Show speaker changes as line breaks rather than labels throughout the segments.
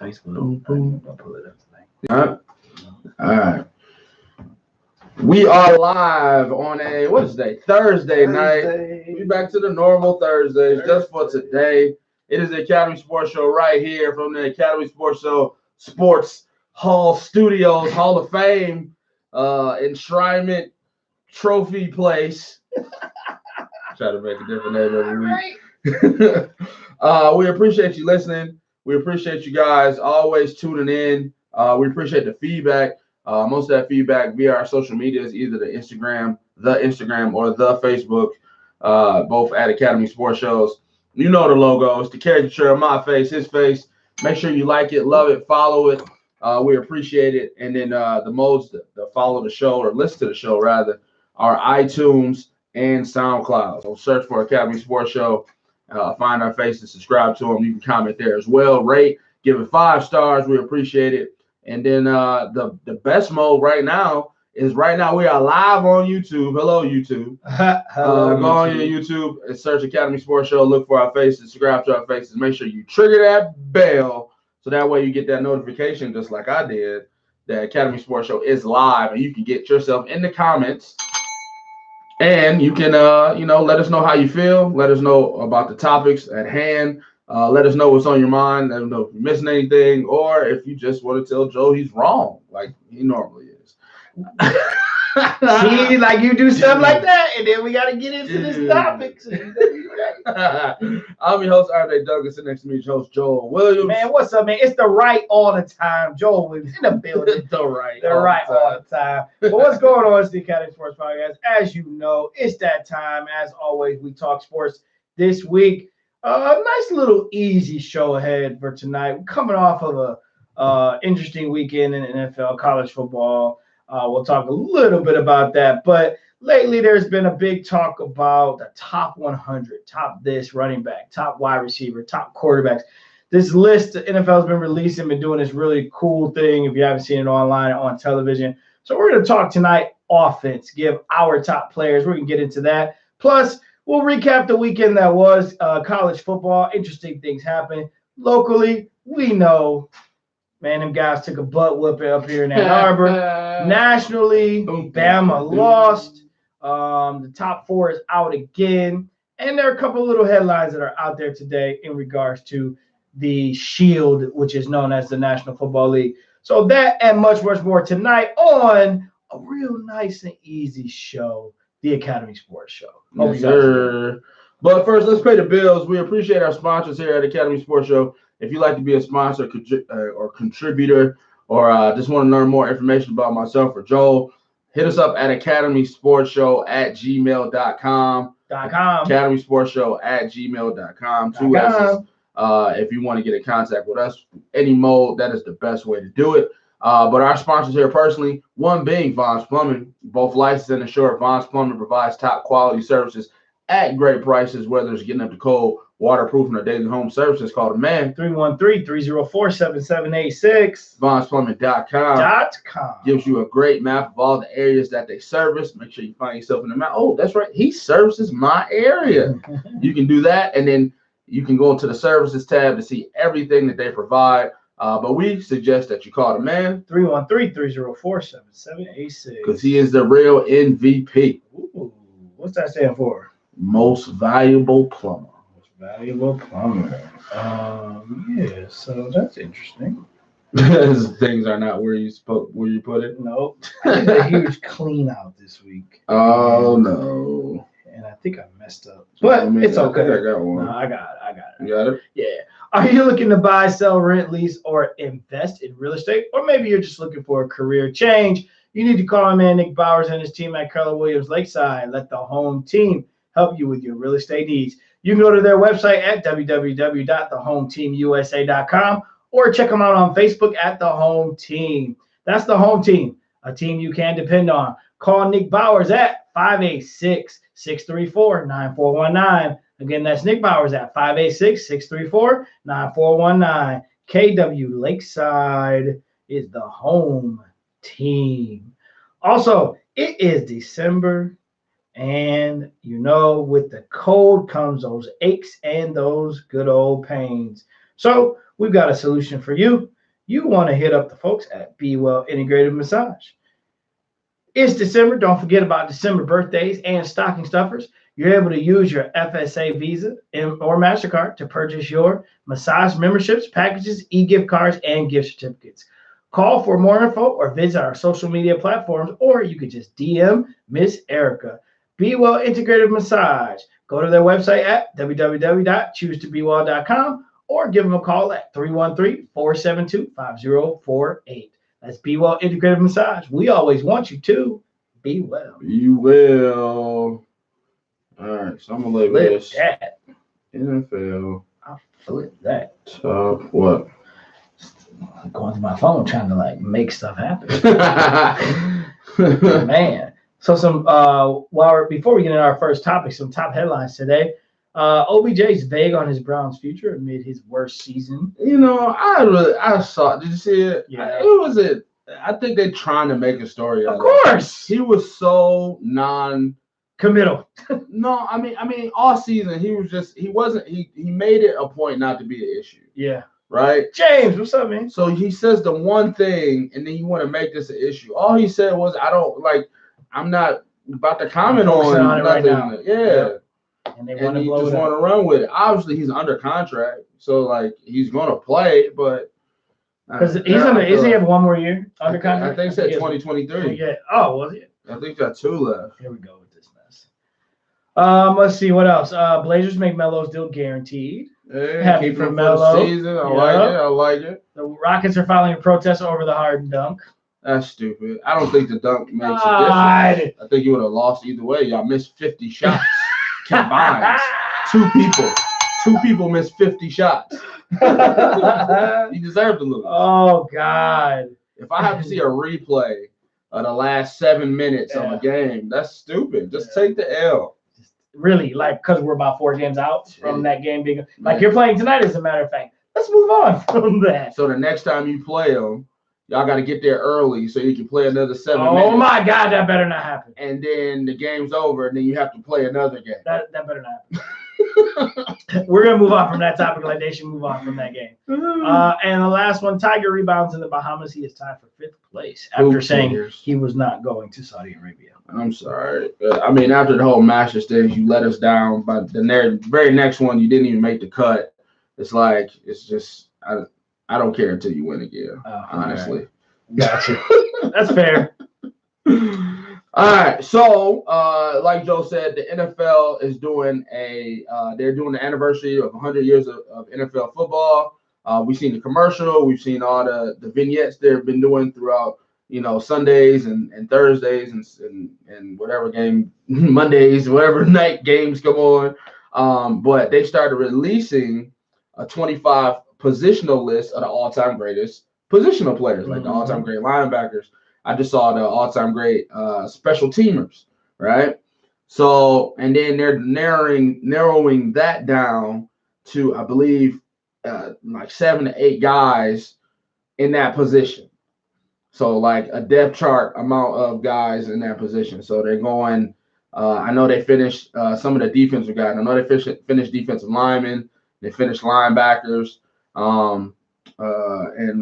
Facebook. I'm gonna pull it up tonight.
All right. We are live on a Thursday night. We back to the normal Thursdays just for today. It is the Academy Sports Show right here from the Academy Sports Show Sports Hall Studios, Hall of Fame, enshrinement trophy place. Try to make a different name every week. We appreciate you listening. We appreciate you guys always tuning in. We appreciate the feedback. Most of that feedback via our social medias, either the Instagram or the Facebook, both at Academy Sports Shows. You know the logo. It's the caricature of my face, his face. Make sure you like it, love it, follow it. We appreciate it. And then the modes that follow the show or listen to the show, rather, are iTunes and SoundCloud. So search for Academy Sports Show. Find our faces, subscribe to them. You can comment there as well. Rate, give it 5 stars. We appreciate it. And then the best mode right now we are live on YouTube. Hello, YouTube.
Hello,
go on your YouTube and search Academy Sports Show. Look for our faces, subscribe to our faces. Make sure you trigger that bell so that way you get that notification just like I did. The Academy Sports Show is live, and you can get yourself in the comments. And you can, let us know how you feel. Let us know about the topics at hand. Let us know what's on your mind. Let us know if you're missing anything, or if you just want to tell Joe he's wrong, like he normally is.
See, like you do stuff like that, and then we got to get into this topic.
I'm your host, R.J. Douglas, and next to me is host Joel Williams.
Man, what's up, man? It's the right all the time. Joel Williams in the building.
the right
all the time. But what's going on? It's the Academy Sports Podcast. As you know, it's that time. As always, we talk sports this week. A nice little easy show ahead for tonight. We're coming off of a interesting weekend in NFL, college football. We'll talk a little bit about that. But lately, there's been a big talk about the top 100, top this running back, top wide receiver, top quarterbacks. This list the NFL has been releasing, been doing this really cool thing. If you haven't seen it online on television. So we're going to talk tonight offense, give our top players. We're going to get into that. Plus, we'll recap the weekend that was college football. Interesting things happened. Locally, we know, man, them guys took a butt whooping up here in Ann Arbor. Nationally, Bama lost. The top 4 is out again. And there are a couple of little headlines that are out there today in regards to the Shield, which is known as the National Football League. So that and much, much more tonight on a real nice and easy show, the Academy Sports Show.
Yes, sir. But first, let's pay the bills. We appreciate our sponsors here at Academy Sports Show. If you'd like to be a sponsor or contributor, or just want to learn more information about myself or Joel, hit us up at academysportshow@gmail.com. academysportshow@gmail.com. 2 S's. If you want to get in contact with us, any mode, that is the best way to do it. But our sponsors here personally, one being Vaughn's Plumbing, both licensed and insured. Vaughn's Plumbing provides top quality services at great prices, whether it's getting up to cold, waterproofing, or daily home services. Call the man.
313-304-7786.
VaughnsPlumbing.com gives you a great map of all the areas that they service. Make sure you find yourself in the map. Oh, that's right. He services my area. You can do that, and then you can go into the services tab to see everything that they provide. But we suggest that you call the man.
313-304-7786.
Because he is the real MVP.
Ooh, what's that stand for?
Most valuable plumber.
Most valuable plumber. Yeah, so that's interesting.
Things are not where you put it.
Nope. I did a huge clean out this week.
Oh no.
And I think I messed up. But it's okay.
I got one.
No, I got it.
You got it?
Yeah. Are you looking to buy, sell, rent, lease, or invest in real estate? Or maybe you're just looking for a career change. You need to call my man Nick Bowers and his team at Keller Williams Lakeside. Let the home team help you with your real estate needs. You can go to their website at www.thehometeamusa.com or check them out on Facebook at The Home Team. That's The Home Team, a team you can depend on. Call Nick Bowers at 586-634-9419. Again, that's Nick Bowers at 586-634-9419. KW Lakeside is the home team. Also, it is December, and with the cold comes those aches and those good old pains. So we've got a solution for you. you want to hit up the folks at Be Well Integrative Massage. It's December. Don't forget about December birthdays and stocking stuffers. You're able to use your FSA Visa or MasterCard to purchase your massage memberships, packages, e-gift cards, and gift certificates. Call for more info or visit our social media platforms, or you could just DM Miss Erica. Be Well Integrative Massage. Go to their website at www.choosetobewell.com or give them a call at 313-472-5048. That's Be Well Integrative Massage. We always want you to be well.
You will. All right, so I'm gonna label this
that.
NFL.
I'll flip that.
Top what?
I'm going to my phone trying to make stuff happen. Man. So before we get into our first topic, some top headlines today. OBJ's vague on his Browns future amid his worst season.
I saw. Did you see it?
Yeah.
I think they're trying to make a story out
of course.
He was so
committal.
No, I mean, all season he made it a point not to be an issue.
Yeah.
Right?
James, what's up, man?
So he says the one thing, and then you want to make this an issue. All he said was, I'm not about to comment on
it right now.
Yeah.
And they
want to run with it. Obviously, he's under contract, so he's going to play, but
because isn't he have one more year under contract?
I think it's at 2023.
Yeah. Oh, was it?
I think got 2 left.
Here we go with this mess. Let's see what else. Blazers make Melo's deal guaranteed.
Hey,
happy for Melo.
Season. I like it.
The Rockets are filing a protest over the Harden dunk.
That's stupid. I don't think the dunk makes a difference. I think you would have lost either way. Y'all missed 50 shots combined. Two people missed 50 shots. You deserve to lose.
Oh, God.
If I have to see a replay of the last 7 minutes of a game, that's stupid. Just take the L.
Really, because we're about 4 games out from that game being you're playing tonight, as a matter of fact. Let's move on from that.
So the next time you play them, y'all got to get there early so you can play another 7 minutes.
Oh, my God, that better not happen.
And then the game's over, and then you have to play another game.
That better not happen. We're going to move on from that topic like they should move on from that game. And the last one, Tiger rebounds in the Bahamas. He is tied for 5th place after saying he was not going to Saudi Arabia.
I'm sorry. After the whole Masters thing, you let us down. But the very next one, you didn't even make the cut. It's just, I don't care until you win again, honestly.
Right. Gotcha. That's fair.
All right. So, like Joe said, the NFL is doing they're doing the anniversary of 100 years of NFL football. We've seen the commercial. We've seen all the vignettes they've been doing throughout, Sundays and Thursdays and whatever game, Mondays, whatever night games come on. But they started releasing a 25 positional list of the all-time greatest positional players, like the all-time great linebackers. I just saw the all-time great special teamers, right? So, and then they're narrowing that down to, I believe, 7 to 8 guys in that position. So, a depth chart amount of guys in that position. So they're going. I know they finished some of the defensive guys. I know they finished defensive linemen. They finished linebackers. And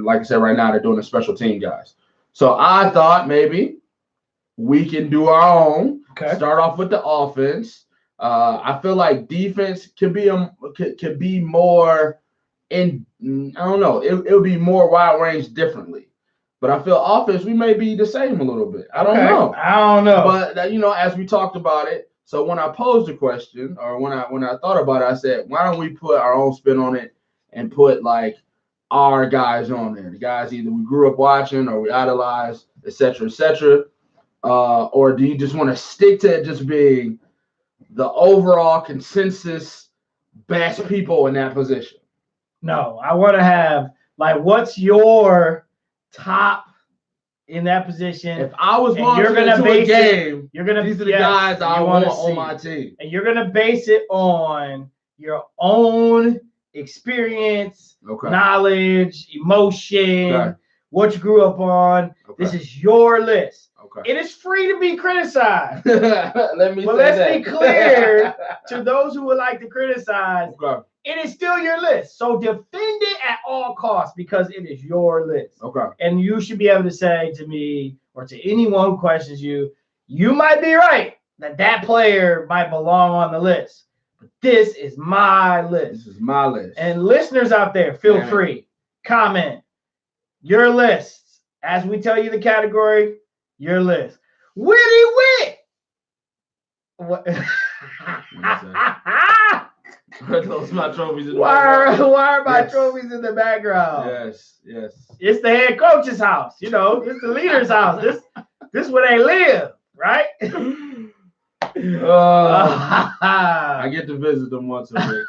like I said, right now they're doing the special team guys. So I thought maybe we can do our own.
Okay.
Start off with the offense. I feel like defense could be more in. I don't know. It'll be more wide range differently. But I feel offense, we may be the same a little bit. I don't know. But as we talked about it, so when I posed the question, or when I thought about it, I said, why don't we put our own spin on it and put our guys on there? The guys either we grew up watching or we idolize, et cetera, or do you just want to stick to it just being the overall consensus best people in that position?
No, I want to have what's your top in that position?
If I was launching into a game, these are the guys I want on my team.
And you're gonna base it on your own experience, knowledge, emotion, what you grew up on. This is your list.
Okay.
It is free to be criticized.
Let's
be clear to those who would like to criticize.
Okay.
It is still your list. So defend it at all costs because it is your list.
Okay.
And you should be able to say to me or to anyone who questions you, you might be right that player might belong on the list. But this is my list.
This is my list.
And listeners out there, feel free. Comment your lists. As we tell you the category, your list. Witty Wit! What?
Those my trophies in the
background. Why are my trophies in the background?
Yes.
It's the head coach's house. You know, it's the leader's house. This is where they live, right?
I get to visit them once a week.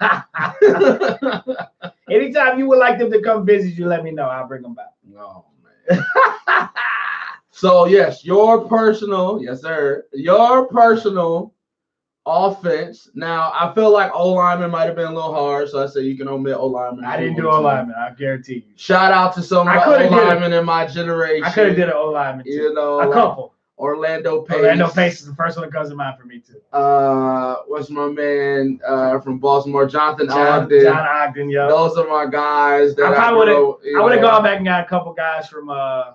Anytime you would like them to come visit you, let me know. I'll bring them back.
Oh, man. So, yes, your personal offense. Now, I feel like O-lineman might have been a little hard, so I say you can omit O-lineman.
I didn't do O-lineman, I guarantee you.
Shout out to some of the O-lineman in my generation.
I could have did an O-lineman, too.
You know,
a couple.
Orlando Pace.
Orlando Pace is the first one that comes to mind for me, too.
What's my man from Baltimore? Jonathan Ogden.
John Ogden, yo.
Those are my guys. That
I would have gone back and got a couple guys from my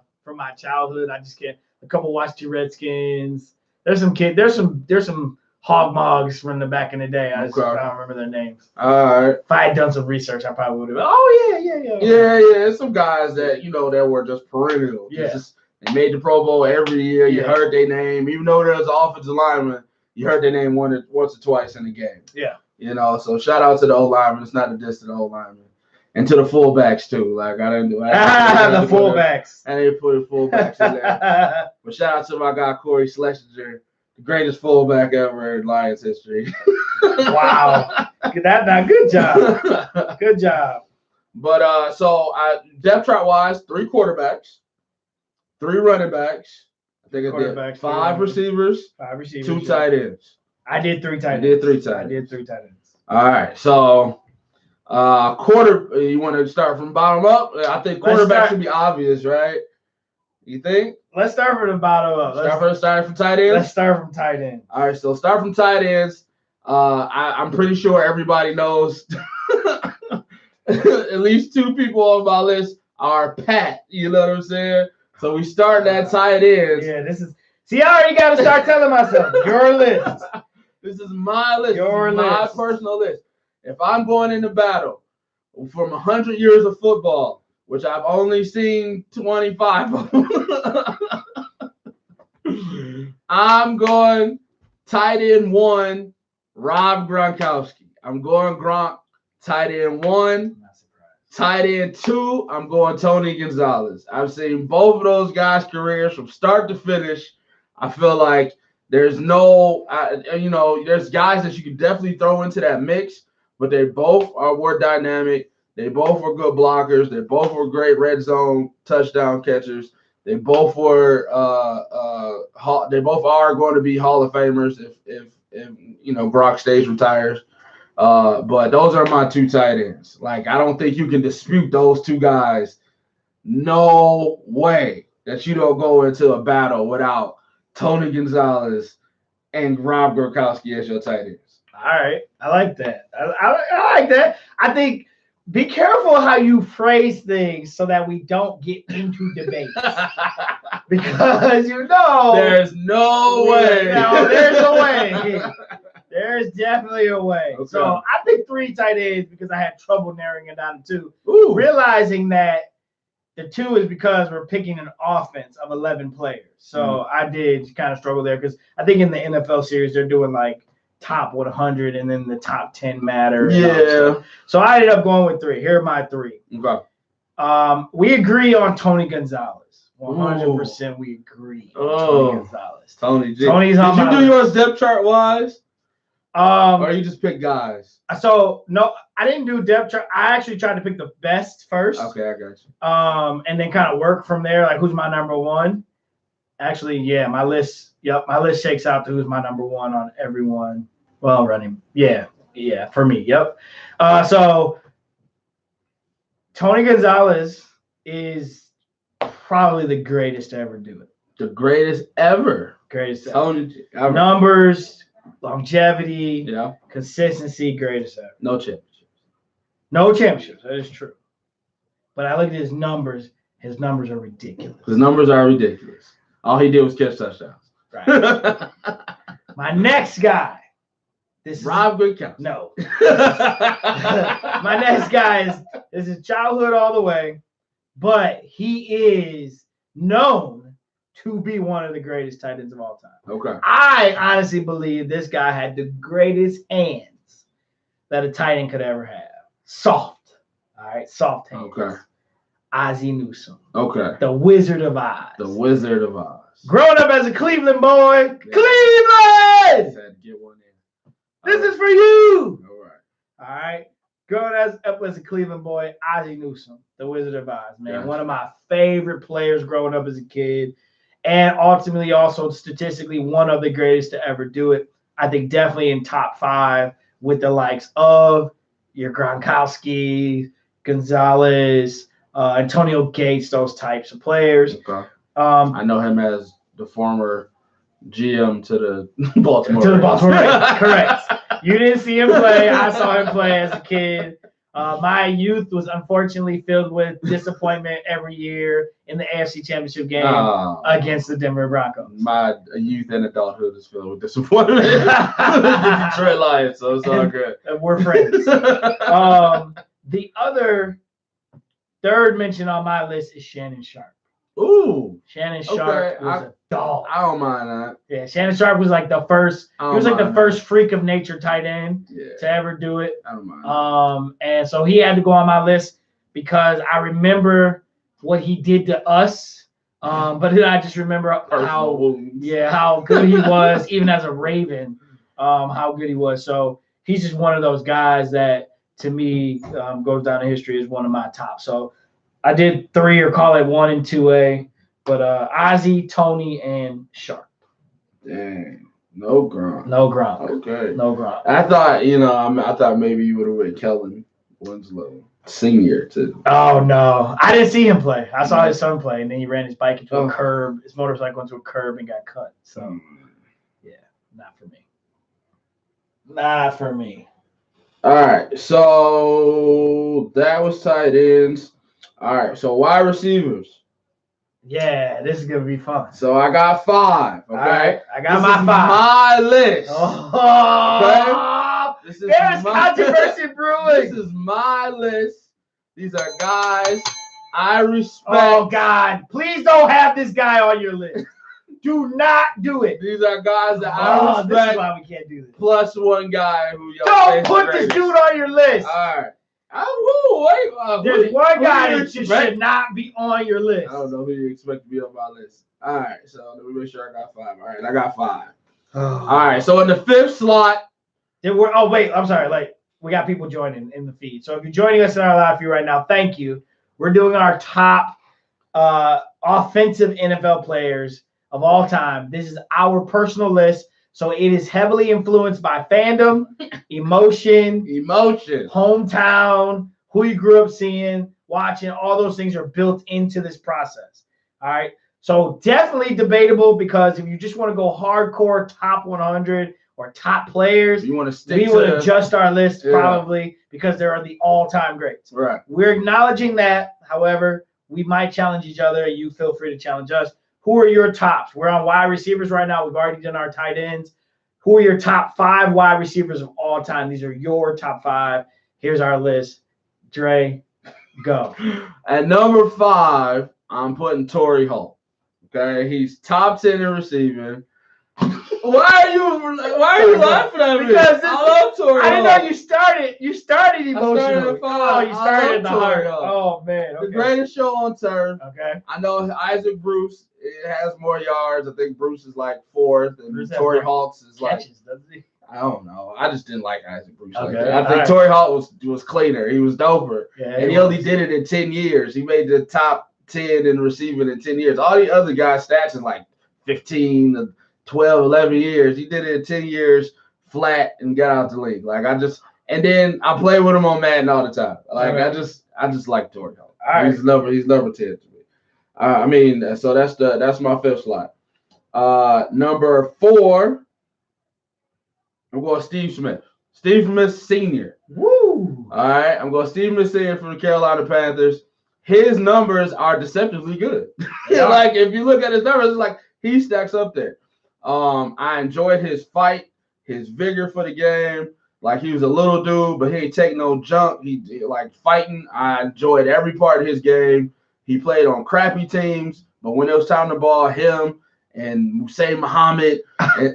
childhood. I just can't. A couple Washington Redskins. There's some kids. There's some hog mogs from the back in the day. I don't remember their names.
All right.
If I had done some research, I probably would have. Oh yeah.
Yeah. Some guys that that were just perennial.
Yeah.
They made the Pro Bowl every year. You heard their name, even though there's an offensive lineman. You heard their name once or twice in the game.
Yeah.
So shout out to the O-lineman. It's not a diss to the O-lineman. And to the fullbacks, too. Like, I didn't do it.
The fullbacks.
I didn't put the fullbacks in there. But shout out to my guy, Corey Schlesinger, the greatest fullback ever in Lions history.
Wow. Good job. Good job.
But, so, depth chart-wise, 3 quarterbacks, 3 running backs. I think I did 5 receivers. 2 tight ends.
I did 3 tight ends.
I did 3 tight ends.
I did 3 tight ends.
All right. So, you want to start from bottom up? I think quarterback should be obvious, right? You think?
Let's start from the bottom up.
Start from tight ends?
Let's start from tight ends.
All right. So, start from tight ends. I'm pretty sure everybody knows at least 2 people on my list are Pat. You know what I'm saying? So we start at tight ends.
Yeah, this is. See, I already got to start telling myself your list.
This is my list.
Your list.
My personal list. If I'm going into battle from 100 years of football, which I've only seen 25 of, I'm going tight end 1, Rob Gronkowski. I'm going Gronk. Tight end 1. Tight end 2, I'm going Tony Gonzalez. I've seen both of those guys' careers from start to finish. I feel like there's there's guys that you can definitely throw into that mix, but they both were dynamic. They both were good blockers. They both were great red zone touchdown catchers. They both were they both are going to be Hall of Famers if Gronk stays retires. But those are my 2 tight ends. Like, I don't think you can dispute those 2 guys. No way that you don't go into a battle without Tony Gonzalez and Rob Gronkowski as your tight ends.
All right. I like that. I like that. I think be careful how you phrase things so that we don't get into debates. Because
there's no way.
No, there's a way. There's definitely a way. Okay. So I picked 3 tight ends because I had trouble narrowing it down to 2. Ooh. Realizing that the 2 is because we're picking an offense of 11 players. So I did kind of struggle there because I think in the NFL series they're doing like top 100 and then the top 10 matter.
Yeah.
So I ended up going with 3. Here are my 3.
Okay.
We agree on Tony Gonzalez. 100% we agree on Tony Gonzalez.
Tony's on my list. Did you do yours depth chart wise? Or you just pick guys?
So no, I didn't do depth chart. I actually tried to pick the best first.
Okay, I got you.
And then kind of work from there. Like, who's my number 1? Actually, yeah, my list. Yep, my list shakes out to who's my number 1 on everyone. Well, running. Yeah, for me. Yep. So Tony Gonzalez is probably the greatest to ever do it.
The greatest ever.
Greatest ever.
Told you.
Numbers, longevity,
Yeah.
consistency, greatest ever.
No championships.
No championships. That is true. But I look at his numbers. His numbers are ridiculous.
His numbers are ridiculous. All he did was catch touchdowns.
Right. My next guy. This
Rob Gronkowski.
No. My next guy this is childhood all the way, but he is known to be one of the greatest tight ends of all time.
Okay.
I honestly believe this guy had the greatest hands that a tight end could ever have. Soft. All right. Soft hands.
Okay.
Ozzie Newsome.
Okay.
The Wizard of Oz.
The Wizard of Oz.
Growing up as a Cleveland boy.
Yeah.
Cleveland!
Had to get one in.
This is for you.
All right.
All right. Growing up as a Cleveland boy, Ozzie Newsome, the Wizard of Oz, man.
Gotcha.
One of my favorite players growing up as a kid. And ultimately also statistically one of the greatest to ever do it. I think definitely in top 5 with the likes of your Gronkowski, Gonzalez, Antonio Gates, those types of players.
Okay. I know him as the former GM to the Baltimore
To the
Ravens.
Baltimore Ravens, correct. You didn't see him play. I saw him play as a kid. My youth was unfortunately filled with disappointment every year in the AFC Championship game against the Denver Broncos.
My youth and adulthood is filled with disappointment. The Detroit Lions, so it's all good.
We're friends. The other third mention on my list is Shannon Sharp.
Ooh.
Shannon Sharp was a dog.
I don't mind that.
Yeah, Shannon Sharp was like the first. He was like the first freak of nature tight end to ever do it.
I don't mind.
And so he had to go on my list because I remember what he did to us. But then I just remember how good he was, even as a Raven, how good he was. So he's just one of those guys that, to me, goes down in history as one of my top. So I did 3 or call it 1 and 2A, but Ozzie, Tony, and Sharp.
Dang. No Gronk.
No Gronk.
Okay.
No Gronk.
I thought maybe you would have went Kellen Winslow Senior too.
Oh no, I didn't see him play. I saw his son play, and then he ran his bike into a curb, his motorcycle into a curb, and got cut. So, yeah, not for me. Not for me.
All right, so that was tight ends. All right, so wide receivers.
Yeah, this is gonna be fun.
So I got 5. Okay,
all right, I got
this
my 5.
My list.
Oh,
okay?
There's controversy brewing.
This is my list. These are guys I respect.
Oh God, please don't have this guy on your list. Do not do it.
These are guys that I respect.
This is why we can't do this.
Plus one guy who y'all
don't put this dude on your list.
All right.
There's one guy that just should not be on your list.
I don't know who you expect to be on my list. All right, so let me make sure I got 5. All right, I got 5. All right, so in the 5th slot.
I'm sorry. Like, we got people joining in the feed. So if you're joining us in our live feed right now, thank you. We're doing our top offensive NFL players of all time. This is our personal list. So it is heavily influenced by fandom, emotion, hometown, who you grew up seeing, watching. All those things are built into this process. All right. So definitely debatable, because if you just want to go hardcore top 100 or top players,
you want to stick
we would adjust our list probably, because there are the all-time greats.
Right.
We're acknowledging that. However, we might challenge each other. You feel free to challenge us. Who are your tops? We're on wide receivers right now. We've already done our tight ends. Who are your top 5 wide receivers of all time? These are your top 5. Here's our list. Dre, go.
At number 5, I'm putting Torrey Holt. Okay, he's top 10 in receiving. Why are you laughing at me?
Because
I love Torrey Holt.
I didn't know you started emotionally.
You
started at the heart. Oh man. Okay.
The greatest show on turf.
Okay.
I know Isaac Bruce has more yards. I think Bruce is like 4th, and Torrey Holt is like
catches, doesn't he?
I don't know. I just didn't like Isaac Bruce.
Okay.
Like that. I think Torrey Holt was cleaner. He was doper.
Yeah,
and he only did it in 10 years. He made the top 10 in receiving in 10 years. All the other guys' stats is like 15, 12, 11 years. He did it in 10 years flat and got out the league. And then I play with him on Madden all the time. I just like Torrey Holt.
All right.
He's number 10 to me. So that's my fifth slot. Number 4, I'm going Steve Smith. Steve Smith Sr.
Woo!
All right, I'm going Steve Smith Sr. from the Carolina Panthers. His numbers are deceptively good. Like if you look at his numbers, it's like he stacks up there. I enjoyed his fight, his vigor for the game. Like he was a little dude, but he ain't take no junk. He like fighting. I enjoyed every part of his game. He played on crappy teams, but when it was time to ball, him and Hussein Muhammad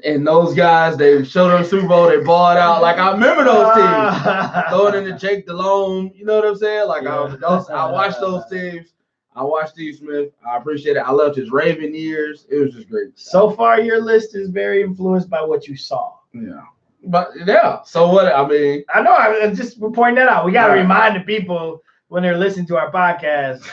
and those guys, they showed up the Super Bowl, they balled out. Like I remember those teams. Throwing in the Jake Delhomme, you know what I'm saying? Like I watched those teams. I watched Steve Smith. I appreciate it. I loved his Raven years. It was just great.
So far, your list is very influenced by what you saw.
Yeah. But yeah. So what? I mean,
I know. I'm just pointing that out. We got to remind the people when they're listening to our podcast.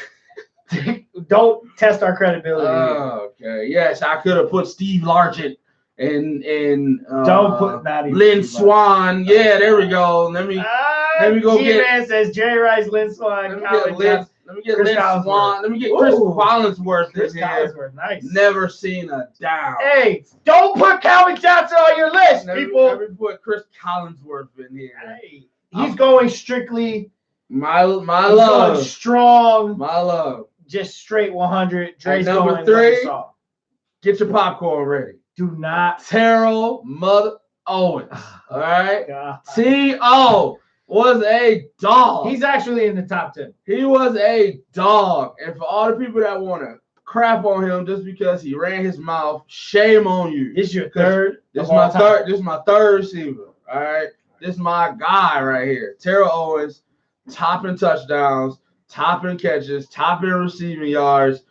Don't test our credibility.
Okay. Yes, I could have put Steve Largent and
don't put
Lynn Swann. Yeah, there we go. Let me go get.
G-Man says Jerry Rice, Lynn Swann.
Let me get Lynn Swann. Let me get Chris Collinsworth
in here.
Nice. Never seen a down.
Hey, don't put Calvin Johnson on your list, people.
Let me put Chris Collinsworth in here.
Hey, he's going strictly.
My love.
Going strong.
My love.
Just straight 100.
Dre's number 3. Get your popcorn ready.
Do not.
Terrell Mother Owens. All right. T.O. was a dog.
He's actually in the top 10.
He was a dog. And for all the people that want to crap on him just because he ran his mouth, shame on you.
This your third.
This is my third receiver. All right. This is my guy right here. Terrell Owens, topping touchdowns, topping catches, topping receiving yards.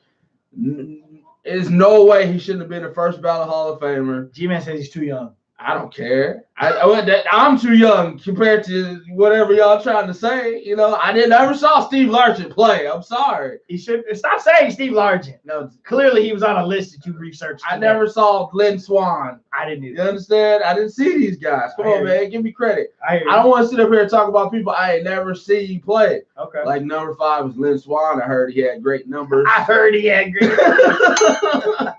There's no way he shouldn't have been a first ballot Hall of Famer.
G-Man says he's too young.
I don't care. I'm too young compared to whatever y'all trying to say. You know, I never saw Steve Largent play. I'm sorry.
He should stop saying Steve Largent. No, clearly he was on a list that you researched.
I never saw Lynn Swann.
I didn't either.
You understand? I didn't see these guys. Come on, man. Give me credit.
I
don't want to sit up here and talk about people I ain't never seen play.
Okay.
Like number 5 was Lynn Swann. I heard he had great numbers.
I heard he had great numbers.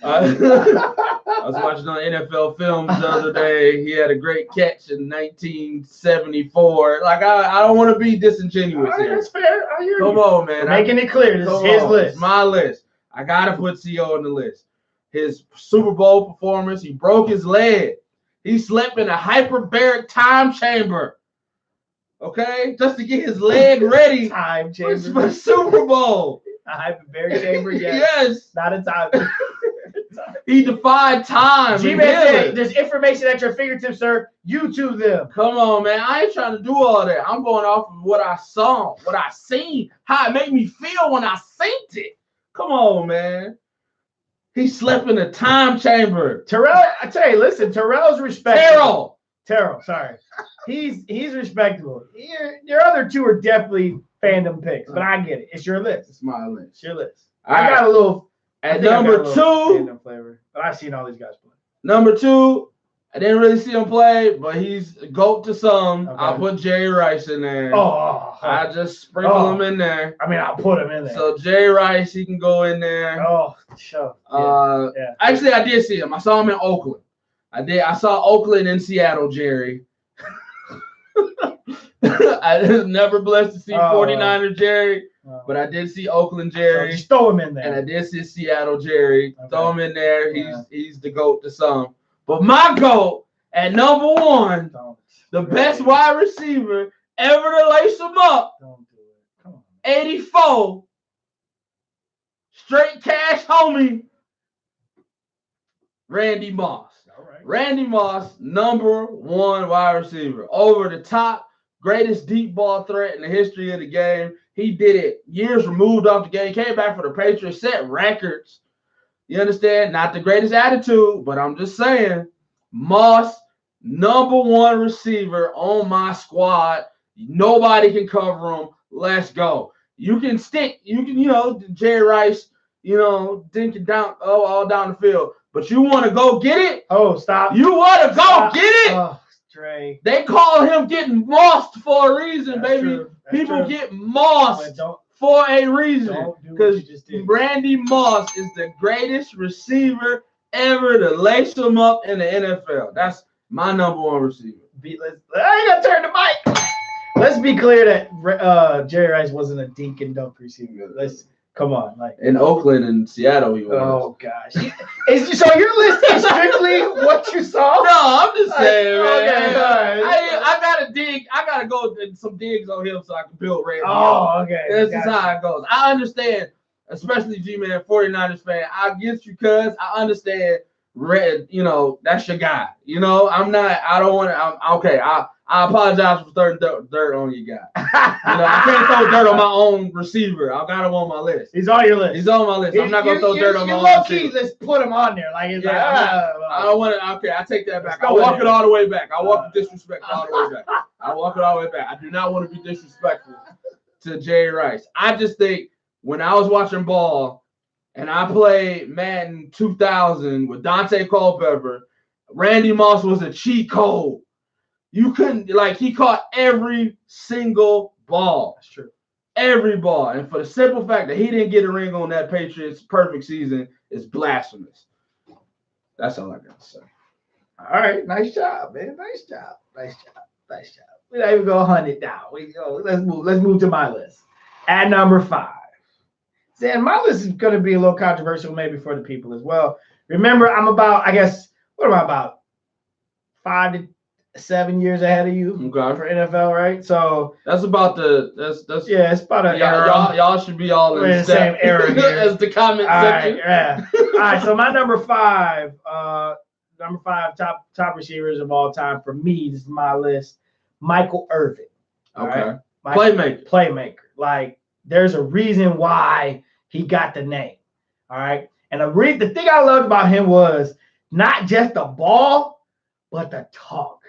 I was watching on NFL Films the other day. He had a great catch in 1974. Like I don't want to be disingenuous here.
That's fair. I hear
Come on, man.
Making it clear. This is his list.
It's my list. I gotta put CO on the list. His Super Bowl performance. He broke his leg. He slept in a hyperbaric time chamber. Okay, just to get his leg ready.
Time chamber
for Super Bowl.
A hyperbaric chamber.
Yes.
Not a time.
He defied time.
G-Man said, there's information at your fingertips, sir. YouTube them.
Come on, man. I ain't trying to do all that. I'm going off of what I saw, what I seen, how it made me feel when I seen it. Come on, man. He slept in a time chamber.
Terrell, I tell you, listen, Terrell's respectable. Terrell, sorry. He's respectable. Your other two are definitely fandom picks, but I get it. It's your list.
It's my list.
It's your list. I got a little.
At number 2,
flavor, but I've seen all these guys play.
Number 2, I didn't really see him play, but he's a GOAT to some. Okay. I'll put Jerry Rice in there. I just sprinkle him in there.
I mean, I'll put him in there.
So Jerry Rice, he can go in there.
Oh, sure.
Yeah. Actually, I did see him. I saw him in Oakland. I saw Oakland and Seattle, Jerry. I was never blessed to see 49er Jerry. But I did see Oakland Jerry.
So just throw him in there.
And I did see Seattle Jerry. Okay. Throw him in there. He's the GOAT to some. But my GOAT at number 1, the best wide receiver ever to lace him up.
Don't do it. Come on.
84. Straight cash homie. Randy Moss.
All right.
Randy Moss, number 1 wide receiver. Over the top. Greatest deep ball threat in the history of the game. He did it years removed off the game. Came back for the Patriots, set records. You understand? Not the greatest attitude, but I'm just saying. Moss, number 1 receiver on my squad. Nobody can cover him. Let's go. You can stick. You can, Jerry Rice, dink it down, all down the field. But you want to go get it?
Oh, stop.
You want to go get it?
Oh. Dre.
They call him getting mossed for a reason, baby. People get mossed for a reason.
Don't do what
Because
you just did.
Randy Moss is the greatest receiver ever to lace him up in the NFL. That's my number one receiver.
I ain't gonna turn the mic. Let's be clear that Jerry Rice wasn't a dink and dunk receiver. Let's come on, like
In Oakland and Seattle, he was.
oh gosh. So your list is strictly what you saw?
No, I'm just saying, man.
Okay, all right.
I gotta dig. I gotta go some digs on him so I can build Randy.
Oh, okay.
This
Gotcha.
is how it goes. I understand, especially G-Man, 49ers fan. I get you, cuz I understand. Red, that's your guy. I don't want to. I'm okay. I apologize for throwing dirt on your guy. I can't throw dirt on my own receiver. I got him on my list.
He's on your list.
He's on my list. I'm not gonna throw dirt on my own
low key,
receiver.
let's put him on there. Like it's
I don't want to. Okay, I take that back. I
Let's go
walk
with
it
it.
all the way back. I walk the disrespect all the way back. I walk it all the way back. I do not want to be disrespectful to Jerry Rice. I just think when I was watching ball. And I played Madden 2000 with Dante Culpepper. Randy Moss was a cheat code. You couldn't, he caught every single ball.
That's true.
Every ball. And for the simple fact that he didn't get a ring on that Patriots perfect season is blasphemous. That's all I got to say.
All right. Nice job, man. Nice job. We're not even going to hunt it down. Let's move to my list. At number 5. And my list is going to be a little controversial maybe for the people as well. Remember, I'm about, what am I about? 5 to 7 years ahead of you for NFL, right? So
that's about that's
it's about an
era. Y'all should be all in
the same era here.
As the comment section.
All right, so my number 5 top receivers of all time for me, this is my list. Michael Irvin.
Okay.
Right? Playmaker. Like, there's a reason why he got the name. All right. And the thing I loved about him was not just the ball, but the talk,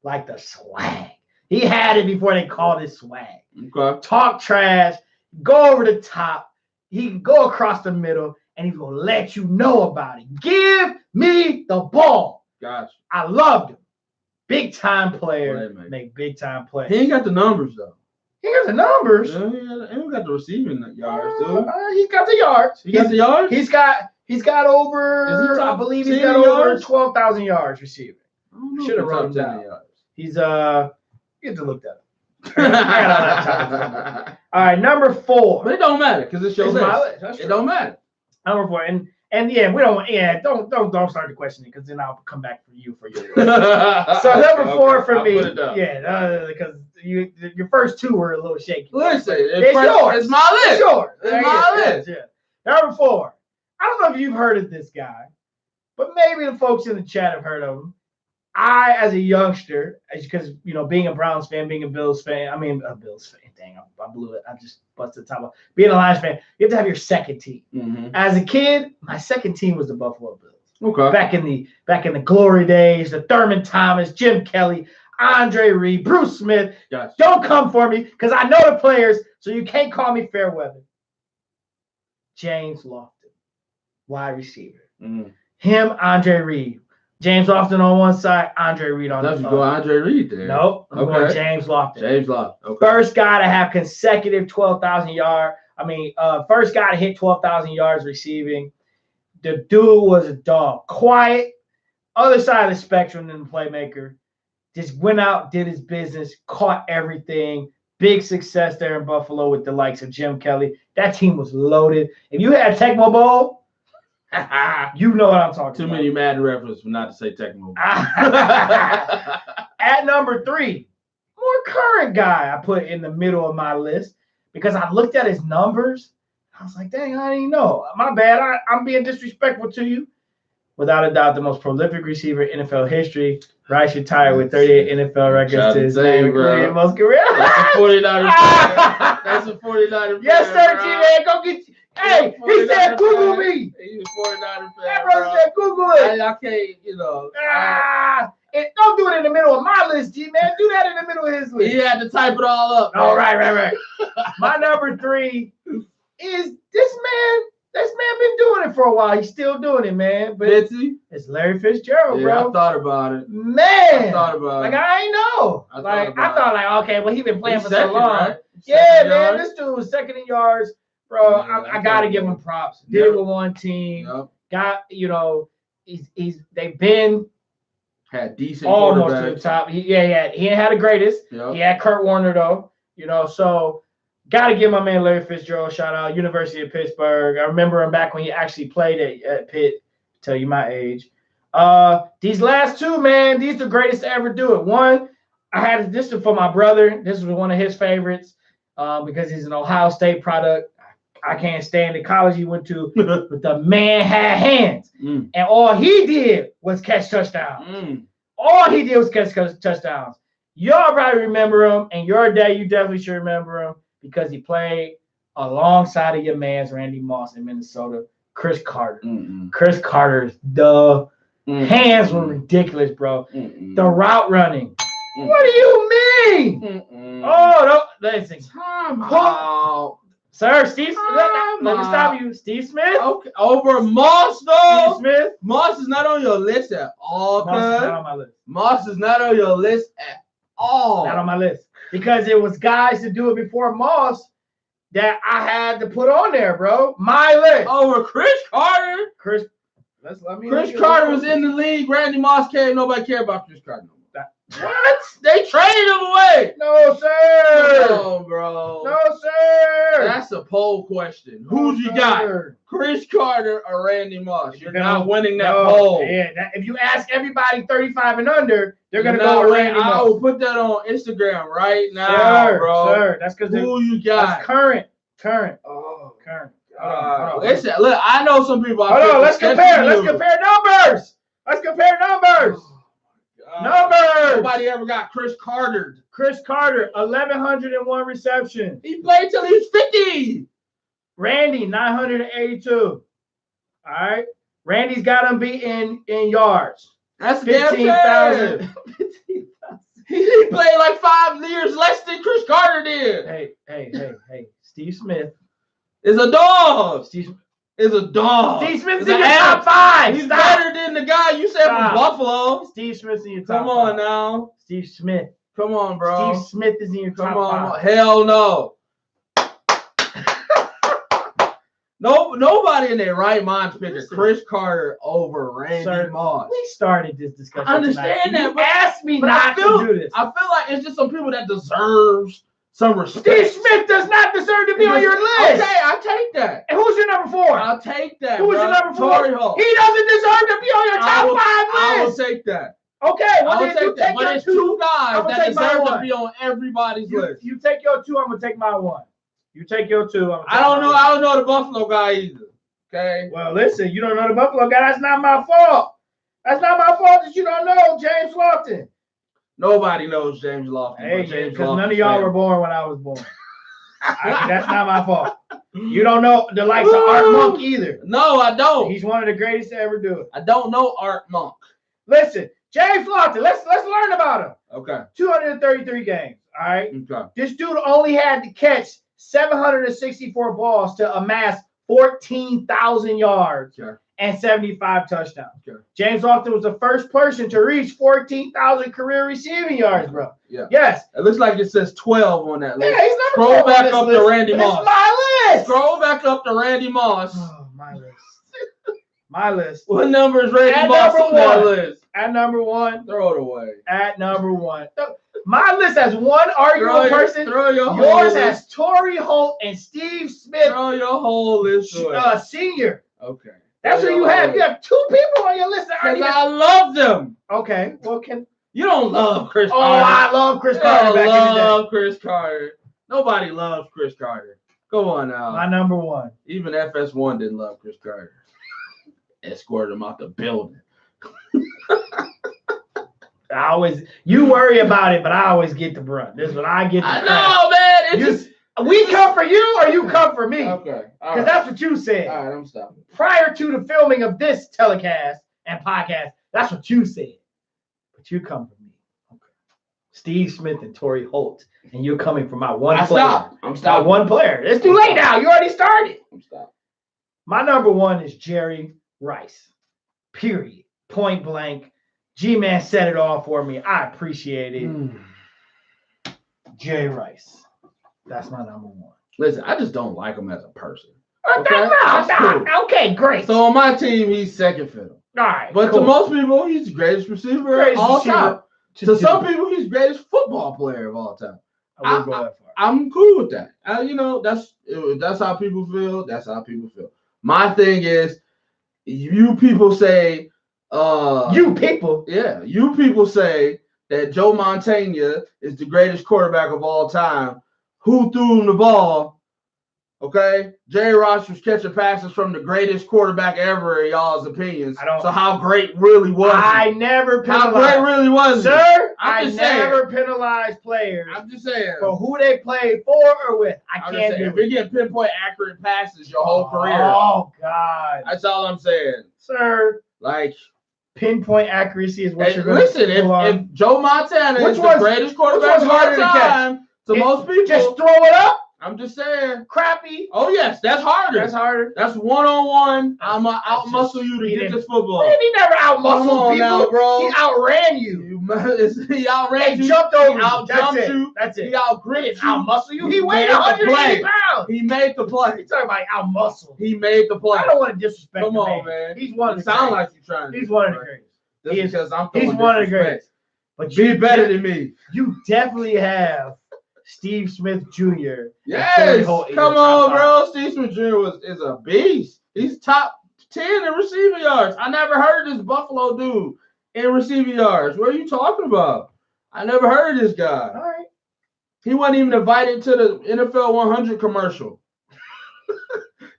like the swag. He had it before they called it swag.
Okay.
Talk trash, go over the top. He can go across the middle, and he's going to let you know about it. Give me the ball.
Gotcha.
I loved him. Big time player.
Playmaker.
Make big time plays.
He ain't got the numbers, though.
He got the numbers.
Yeah, he ain't got the receiving yards, dude.
He's got the yards.
He got the yards?
He's got over, I believe he's got over 12,000 yards receiving. Should have wrote him down. He's, you get to look that up. All right, number 4.
But it don't matter because it's your list. It don't matter.
Number 4. And yeah, we don't, don't start the questioning because then I'll come back for you for your list. So number 4 for me. Because your first 2 were a little shaky.
Listen,
it's yours.
It's my list.
It's yours.
It's my list.
Yeah. Number 4. I don't know if you've heard of this guy, but maybe the folks in the chat have heard of him. I, as a youngster, because being a Browns fan, being a Bills fan, Bills fan. Dang, I blew it. I just busted the top off. Being a Lions fan, you have to have your second team.
Mm-hmm.
As a kid, my second team was the Buffalo Bills.
Okay.
Back in the glory days, the Thurman Thomas, Jim Kelly, Andre Reed, Bruce Smith.
Gotcha.
Don't come for me because I know the players, so you can't call me fair weather. James Lofton, wide receiver.
Mm-hmm.
Him, Andre Reed. James Lofton on one side, Andre Reed on the other.
You go Andre Reed there.
Nope. I'm going James Lofton.
James Lofton. Okay.
First guy to have consecutive 12,000 yards. First guy to hit 12,000 yards receiving. The dude was a dog. Quiet. Other side of the spectrum than the playmaker. Just went out, did his business, caught everything. Big success there in Buffalo with the likes of Jim Kelly. That team was loaded. If you had Tecmo Bowl, you know what I'm talking about.
Too many Madden references for not to say Tecmo.
At number 3, more current guy I put in the middle of my list because I looked at his numbers. I was like, dang, I didn't know. My bad. I'm being disrespectful to you. Without a doubt, the most prolific receiver in NFL history. Rice retired with 38 NFL records to his name, including most career.
That's a 49er player. That's a 49er player.
Yes, sir, G-Man. Go get you. Hey, he said Google me.
He's a 49er player.
That brother said Google it.
I can't,
don't do it in the middle of my list, G-Man. Do that in the middle of his list.
He had to type it all up.
Oh, right. My number 3 is this man. This man been doing it for a while. He's still doing it, man. But it's Larry Fitzgerald, bro.
I thought about it.
Man.
I thought about it.
I ain't know. I thought, okay, well, he been playing for so long.
Right?
Yeah,
in
man,
yards.
this dude was second in yards, bro. I gotta give him props. Did it with one team.
Yep.
Got they've been
Had decent
almost to the
quarterbacks.
top. He ain't had the greatest.
Yep.
He had Kurt Warner though. So gotta give my man Larry Fitzgerald a shout out. University of Pittsburgh. I remember him back when he actually played at Pitt. Tell you my age. These last two, man, these are the greatest to ever do it. One, I had this for my brother. This was one of his favorites because he's an Ohio State product. I can't stand the college he went to, but the man had hands. And all he did was catch touchdowns. All he did was catch touchdowns. Y'all probably remember him, and your day, you definitely should remember him because he played alongside of your man's Randy Moss in Minnesota, Chris Carter. Chris Carter's hands were ridiculous, bro. The route running. What do you mean? Oh, no, listen. Sir, Steve, let me stop you. Steve Smith?
Okay. Over Moss, though?
Steve Smith?
Moss is not on your list at all,
Moss is not on my list.
Moss is not on your list at all.
Not on my list. Because it was guys to do it before Moss that I had to put on there, bro. My list.
Over Chris Carter?
Chris
Carter was in the league. Randy Moss came. Nobody cared about Chris Carter.
What?
They traded him away.
No, sir.
No, bro.
No, sir.
That's a poll question. Who's you got? Chris Carter or Randy Moss? You're not winning that poll.
Yeah, if you ask everybody 35 and under, they're going to go with Randy Moss.
I will put that on Instagram right now, bro.
Sir, that's because
who you got?
That's current.
Oh,
current.
Listen, look, I know some people.
Hold on, let's compare. Let's compare numbers. Numbers.
Nobody ever got Chris Carter.
Chris Carter, 1,101 receptions.
He played till he's 50.
Randy, 982. All right. Randy's got him beat in yards.
That's
15,000.
He played like 5 years less than Chris Carter did.
Hey. Steve Smith
is a dog. Is a dog.
Steve Smith's in your top 5.
He's better than the guy you said from Buffalo.
Steve Smith's in your top 5.
Come on now.
Steve Smith.
Come on, bro.
Steve Smith is in your top 5.
Hell no. Nobody in their right mind picking Chris Carter over Randy Moss.
We started this discussion.
I understand
tonight.
that, but
ask me not to do this.
I feel like it's just some people that deserves some respect.
Steve Smith does not deserve to be on your list.
Okay, I'll take that.
And who's your number 4?
I'll take that.
Who's your number 4?
Torrey Holt.
He doesn't deserve to be on your top 5 list.
I will take that.
Okay, well then you take
but
your
it's
2.
two guys that deserve to be on everybody's list.
You take your 2, I'm gonna take my 1. You take your 2.
I don't know the Buffalo guy either. Okay.
Well, listen, you don't know the Buffalo guy. That's not my fault. That's not my fault that you don't know James Lofton.
Nobody knows James Lofton.
Hey, because none of y'all were born when I was born. That's not my fault. You don't know the likes of Art Monk either.
No, I don't.
He's one of the greatest to ever do it.
I don't know Art Monk.
Listen, James Lofton. Let's learn about him.
Okay.
233 games. All right.
Okay.
This dude only had to catch 764 balls to amass 14,000 yards and 75 touchdowns. Okay. James Lofton was the first person to reach 14,000 career receiving yards, bro.
Yeah.
Yes.
It looks like it says 12 on that list.
Yeah, he's number
12 back up to Randy Moss.
It's my list.
Scroll back up to Randy Moss.
Oh, my list. My list.
What number is Randy Moss on that list?
At number 1.
Throw it away.
At number 1. My list has one arguable person.
Yours
has Torrey Holt and Steve Smith.
Throw your whole list away.
Senior.
Okay.
That's what you have. You have 2 people on your list that
because I love them.
Okay. Well,
you don't love Chris
Carter.
Oh,
I love Chris Carter.
I love Chris Carter. Nobody loves Chris Carter. Go on now.
My number 1.
Even FS1 didn't love Chris Carter. Escorted him out the building.
You worry about it, but I always get the brunt. This is what I get.
I know, man.
We come for you or you come for me.
Okay.
Because that's what you said.
All right, I'm stopping.
Prior to the filming of this telecast and podcast, that's what you said. But you come for me. Okay. Steve Smith and Torrey Holt. And you're coming for my one player.
I'm stopping.
My one player. It's too late now. You already started.
I'm stopping.
My number 1 is Jerry Rice. Period. Point blank. G-Man set it all for me. I appreciate it. Jerry Rice. That's my number one.
Listen, I just don't like him as a person.
Okay, okay, great.
So on my team, he's second fiddle.
All right,
But
cool.
to most people, he's the greatest receiver of all time. To some people, he's the greatest football player of all time.
I wouldn't go that far.
I'm cool with that. That's how people feel. That's how people feel. My thing is, you people say,
you people
say that Joe Montana is the greatest quarterback of all time. Who threw him the ball? Okay, Jerry Rice was catching passes from the greatest quarterback ever in y'all's opinions. So how great really was
I never penalized.
How great really was
Sir, I never penalized players.
I'm just saying.
For who they played for or with. I can't do it.
If we get pinpoint accurate passes your whole career.
Oh, God.
That's all I'm saying.
Sir.
Like,
pinpoint accuracy is what you're going
to listen, if Joe Montana is the greatest quarterback of all time, to most people.
Just throw it up.
I'm just saying.
Crappy.
Oh, yes, that's harder.
That's harder.
That's one-on-one. I'm going to out-muscle you to get this football.
Man, he never out-muscled people.
Now, bro.
He outran you.
He outran you.
He jumped over you.
Out-jumped you.
That's it.
He out-gritted you.
Out-muscle you. He weighed 180 pounds.
He made the play.
He's talking about out-muscle.
He made the play.
I don't want to disrespect him.
Come on, man.
He's one of the greats.
Sound like you're trying to.
He's one of the greats.
He's
one of the greats. But
be better than me.
You definitely have Steve Smith Jr.
Yes, come on, bro. Steve Smith Jr. is a beast. He's top 10 in receiving yards. I never heard this Buffalo dude in receiving yards. What are you talking about? I never heard of this guy.
All right.
He wasn't even invited to the NFL 100 commercial.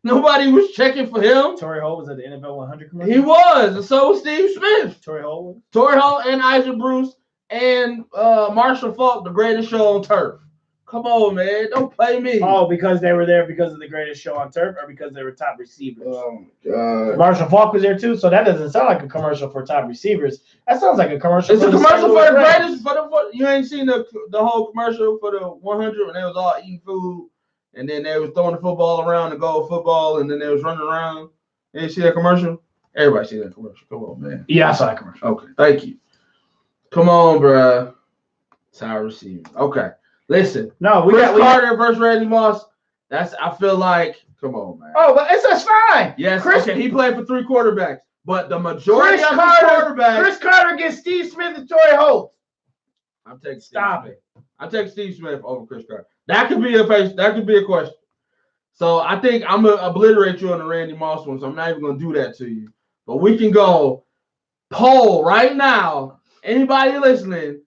Nobody was checking for him.
Torrey Holt was at the NFL 100 commercial?
He was, and so was Steve Smith.
Torrey Holt
and Isaac Bruce and Marshall Faulk, the greatest show on turf. Come on, man. Don't play me.
Oh, because they were there because of the greatest show on turf or because they were top receivers?
Oh, my God.
Marshall Faulk was there, too, so that doesn't sound like a commercial for top receivers. That sounds like a commercial
It's a commercial for the greatest. You ain't seen the whole commercial for the 100 when they was all eating food, and then they was throwing the football around the goal football, and then they was running around. You ain't see that commercial? Everybody see that commercial. Come on, man.
Yeah, I saw that commercial.
Okay, thank you. Come on, bruh. It's our receiving. Okay. Listen, Chris Carter versus Randy Moss. I feel like, come on, man.
Oh, but it's fine.
Yes, okay. He played for 3 quarterbacks, but the majority of quarterbacks.
Chris Carter gets Steve Smith and Torrey Holt.
I'm taking Steve Smith. I take Steve Smith over Chris Carter. That could be a question. So I think I'm gonna obliterate you on the Randy Moss one. So I'm not even gonna do that to you. But we can go poll right now. Anybody listening?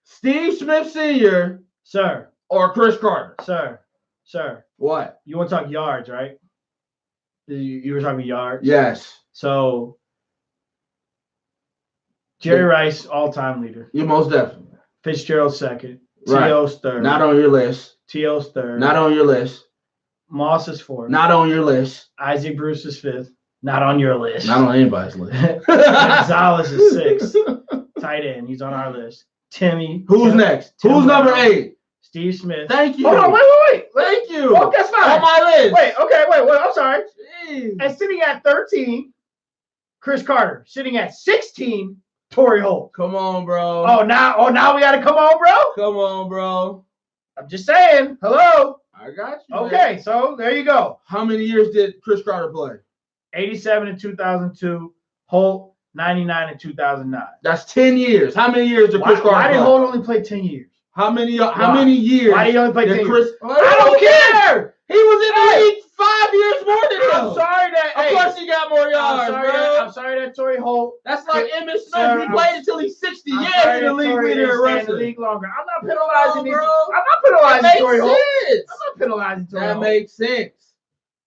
Steve Smith Sr.,
sir,
or Chris Carter,
sir.
What?
You want to talk yards, right? You were talking yards.
Yes.
So Jerry Rice, all-time leader.
You most definitely.
Fitzgerald second.
Right.
T.O.'s third.
Not on your list.
T.O.'s third.
Not on your list.
Moss is fourth.
Not on your list.
Isaac Bruce is fifth. Not on your list.
Not on anybody's list.
Gonzalez is sixth. Tight end. He's on our list. Timmy.
Who's next? Who's number 8?
Steve Smith.
Thank you.
Hold on, wait.
Thank you.
Oh, that's fine.
On my list.
Wait, I'm sorry.
Jeez.
And sitting at 13, Chris Carter. Sitting at 16, Torrey Holt.
Come on, bro.
Oh, now we gotta come on, bro.
Come on, bro.
I'm just saying. Hello.
I got you.
Okay, so there you go.
How many years did Chris Carter play?
87 in 2002. Holt. 99 and 2009.
That's 10 years. How many years did Chris Carter play?
Why did Holt only play 10 years?
How many years?
Why did he only play 10 years?
I don't care. He was in the league 5 years more than him.
I'm sorry that.
Of course he got more yards,
I'm sorry that Torrey Holt.
That's like Emmitt Smith. He played until he's 60 years in the league.
We didn't
in
the league longer. I'm not penalizing
bro.
I'm not penalizing Torrey Holt.
I'm
not penalizing Torrey Holt.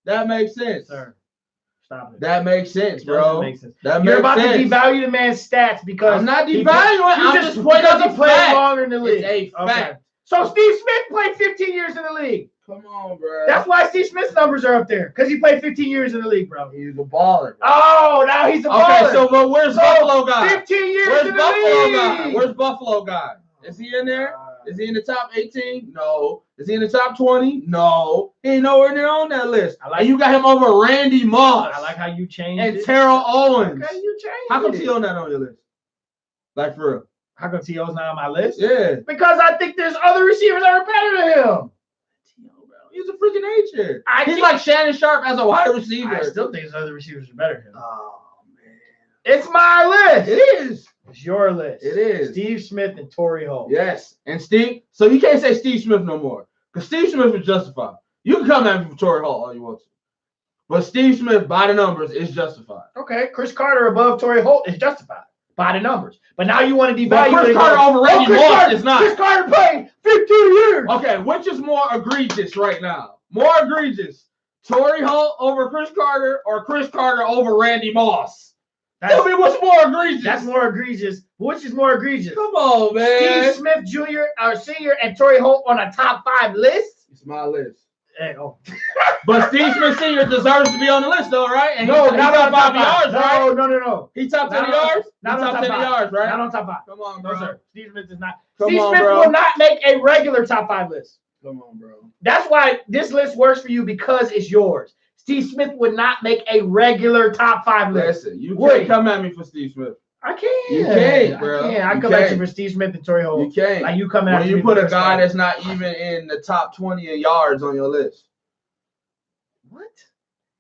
That makes sense.
Sir. Stop it.
That makes sense, bro.
You're about to devalue the man's stats because
I'm not devaluing. I'm just pointing out the
play longer in the league.
It's a fact.
So Steve Smith played 15 years in the league.
Come on, bro.
That's why Steve Smith's numbers are up there because he played 15 years in the league, bro.
He's a baller.
Oh, now he's a baller.
Okay, so but where's Buffalo guy?
15 years in the league.
Where's Buffalo guy? Is he in there? Is he in the top 18? No. Is he in the top 20? No. He ain't nowhere near on that list. And you got him over Randy Moss.
I like how you changed
and Terrell Owens.
Okay, you changed
How come T.O. not on your list? Like for real.
How come T.O.'s not on my list?
Yeah.
Because I think there's other receivers that are better than him.
He's a freaking nature. He's
think-
like Shannon Sharp as a wide receiver.
I still think his other receivers are better than him.
Oh man,
It's my list.
it is.
It's your list.
It is.
Steve Smith and Torrey Holt.
Yes, and Steve. So you can't say Steve Smith no more because Steve Smith is justified. You can come at me for Torrey Holt all you want to, but Steve Smith by the numbers is justified.
Okay, Chris Carter above Torrey Holt is justified by the numbers. But now you want to
But
devalue
Chris Carter over Randy Moss is not.
Chris Carter played 15 years.
Okay, which is more egregious right now? More egregious, Torrey Holt over Chris Carter or Chris Carter over Randy Moss? Tell me what's more egregious.
That's more egregious. Which is more egregious?
Come on, man.
Steve Smith Jr. or Senior and Torrey Holt on a top 5 list?
It's my list.
Hey, oh.
But Steve Smith Sr. deserves to be on the list, though, right? And
No,
he
not
top
on top
5 yards, right?
No.
He top 10
Not on-
yards?
Not
He
on
top 10
5.
yards, right?
Not on top 5.
Come on,
No,
bro.
sir. Steve Smith is not.
Come
Steve
on,
Smith
bro.
will not make a regular top 5 list.
Come on, bro.
That's why this list works for you because it's yours. Steve Smith would not make a regular top 5 list.
Listen, you
Wait.
can't come at me for Steve Smith.
I can't.
You can't, bro.
I
You
come at you
can't.
for Steve Smith and Torrey Holt.
You can't.
Like you coming at
When
me
you
for
put a
Chris
guy
Carter.
that's not even in the top 20 in yards on your list.
What?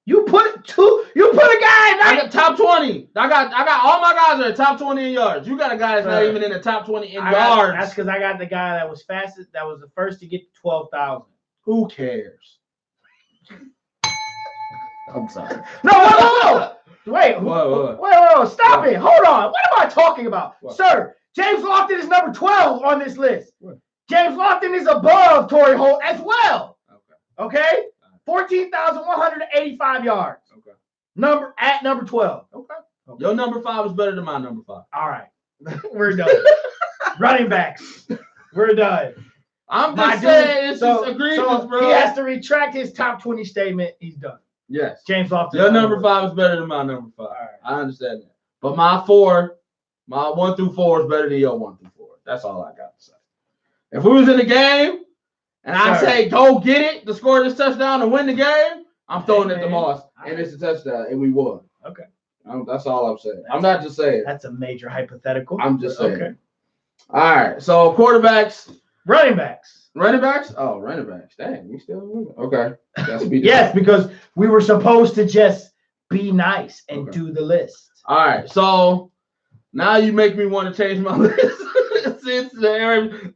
You put a guy
I got top 20. I got all my guys are in top 20 in yards. You got a guy that's not
Sir.
even in the top 20 in
that's
yards.
because I got the guy that was fastest, that was the first to get to 12,000.
Who cares?
I'm sorry. No, whoa. Wait,
What?
stop it. Hold on. What am I talking about?
What?
Sir, James Lofton is number 12 on this list.
What?
James Lofton is above Torrey Holt as well.
Okay.
Okay? 14,185 yards.
Okay.
Number 12.
Okay. Your number 5 is better than my number 5.
All right. We're done. Running backs. We're done.
I'm
My
just
dude,
saying it's
so-
just egregious,
so
bro.
he has to retract his top 20 statement. He's done.
Yes.
James Lofton.
Your number 5 is better than my number 5.
right.
I understand that. But my 1 through 4 is better than your 1 through 4. That's all I got to say. If we was in the game and I
Sir.
say go get it to score this touchdown and win the game, I'm throwing it to
man.
Moss and it's a touchdown and we won.
Okay.
That's all I'm saying. I'm not just saying.
That's a major hypothetical.
I'm just saying.
Okay.
All right. So quarterbacks,
Running backs.
running backs. Oh, running backs. Dang, we still moving. Okay. That's me.
Yes, because we were supposed to just be nice and
Okay.
do the list.
All right. So now you make me want to change my list. Since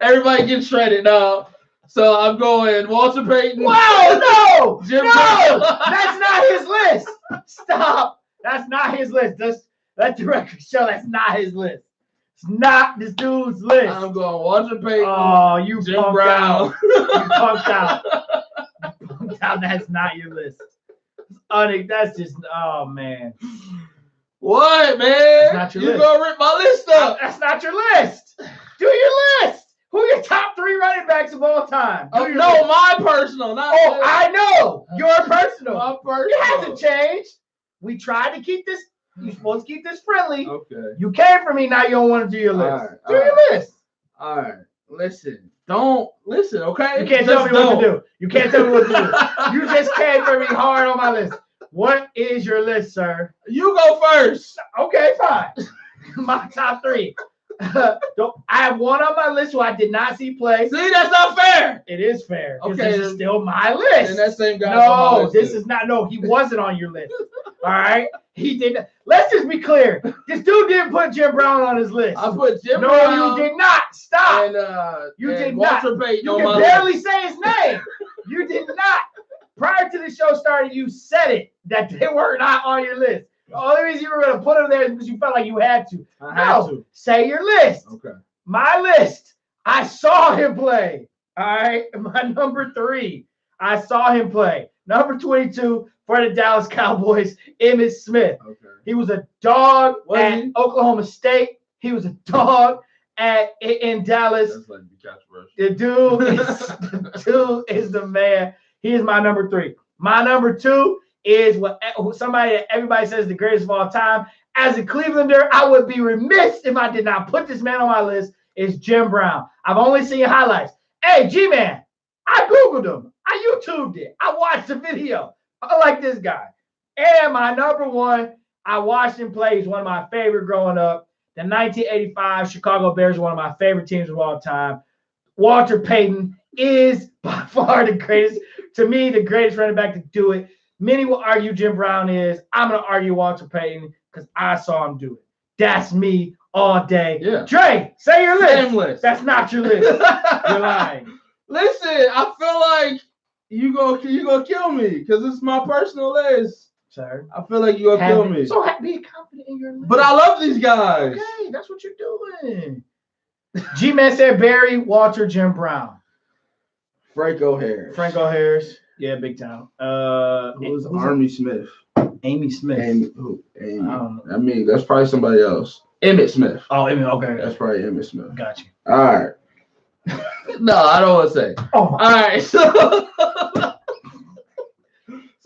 everybody gets shredded now. So I'm going Walter Payton.
Wow, no!
Jim
No!
Brown.
That's not his list. Stop. That's not his list. Let the record show that's not his list. It's not this dude's list.
I'm going Walter Payton.
Oh, you
Jim
punked
Brown.
out. You punked out. You punked out. That's not your list. That's just, oh, man.
What, man?
That's not your
you
list.
gonna rip my list up?
That's not your list. Do your list. Who are your top 3 running backs of all time? Do
Oh,
your
no,
list.
my personal. Not
Oh,
his.
I know. Your personal.
My personal.
It hasn't changed. We tried to keep this. You're supposed to keep this friendly.
Okay.
You came for me. Now you don't want to do your list.
Alright,
do your list.
All right. Listen. Don't listen, okay?
You can't tell me what to do. You can't tell me what to do.
do.
You just came for me hard on my list. What is your list, sir?
You go first.
Okay, fine. My top 3. I have one on my list who I did not see play.
See, that's not fair.
It is fair. Okay,
Okay,
this is still my list.
And that same guy. on my
No,
list
this
too.
is not. No, he wasn't on your list. All right, he didn't. Let's just be clear. This dude didn't put Jim Brown on his list.
I put Jim
No,
Brown
you did not. Stop.
and
You
and
did
Walter Payton
You
on
can
my
barely
list.
say his name. You did not. Prior to the show started, you said it that they were not on your list. The only reason you were going to put them there is because you felt like you had to.
I had
No,
to.
say your list.
Okay.
My list. I saw him play. All right. My number 3. I saw him play. Number 22 for the Dallas Cowboys, Emmitt Smith.
Okay.
He was a dog
Was
at
he?
Oklahoma State. He was a dog in Dallas.
That's like be controversial.
The dude is the man. He is my number 3. My number 2 is somebody that everybody says is the greatest of all time. As a Clevelander, I would be remiss if I did not put this man on my list. Is Jim Brown. I've only seen highlights. Hey, G-Man, I Googled him. I YouTubed it. I watched the video. I like this guy. And my number 1, I watched him play. He's one of my favorite growing up. The 1985 Chicago Bears are one of my favorite teams of all time. Walter Payton is by far the greatest to me, the greatest running back to do it. Many will argue Jim Brown is. I'm going to argue Walter Payton because I saw him do it. That's me all day.
Yeah.
Dre, say your list.
Same list.
That's not your list. You're lying.
Listen, I feel like you gonna kill me because it's my personal list.
Sir.
I feel like you gonna kill me.
So be confident in your list.
But I love these guys.
Okay, that's what you're doing. G-Man said Barry, Walter, Jim Brown.
Franco Harris.
Franco Harris. Yeah, big time.
Who's Army Smith?
Amy Smith.
Amy.
I don't know.
I mean, that's probably somebody else. Emmett Smith.
Oh, Amy. Okay.
That's probably Emmett Smith.
Got you.
All right. No, I don't want to say.
Oh,
all right. So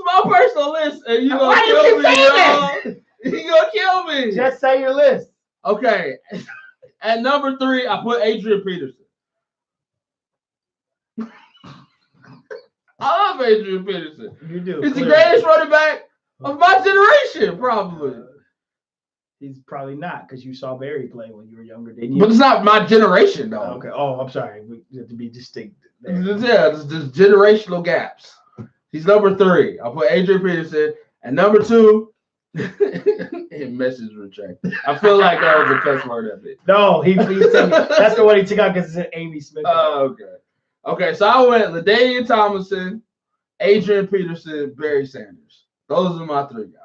my personal list, and you gonna kill me, bro. You gonna kill me.
Just say your list.
Okay. At number 3, I put Adrian Peterson. I love Adrian Peterson.
You do.
He's the greatest running back of my generation, probably.
He's probably not because you saw Barry play when you were younger, didn't you?
But it's not my generation, though.
Okay. Oh, I'm sorry. We have to be distinct. There.
Yeah, there's generational gaps. He's number 3. I'll put Adrian Peterson. And number 2, message retracted. I feel like that was a cuss word of it.
No, he said that's the one he took out because it's Amy Smith.
Oh, okay. Okay, so I went LaDainian Tomlinson, Adrian Peterson, Barry Sanders. Those are my 3 guys.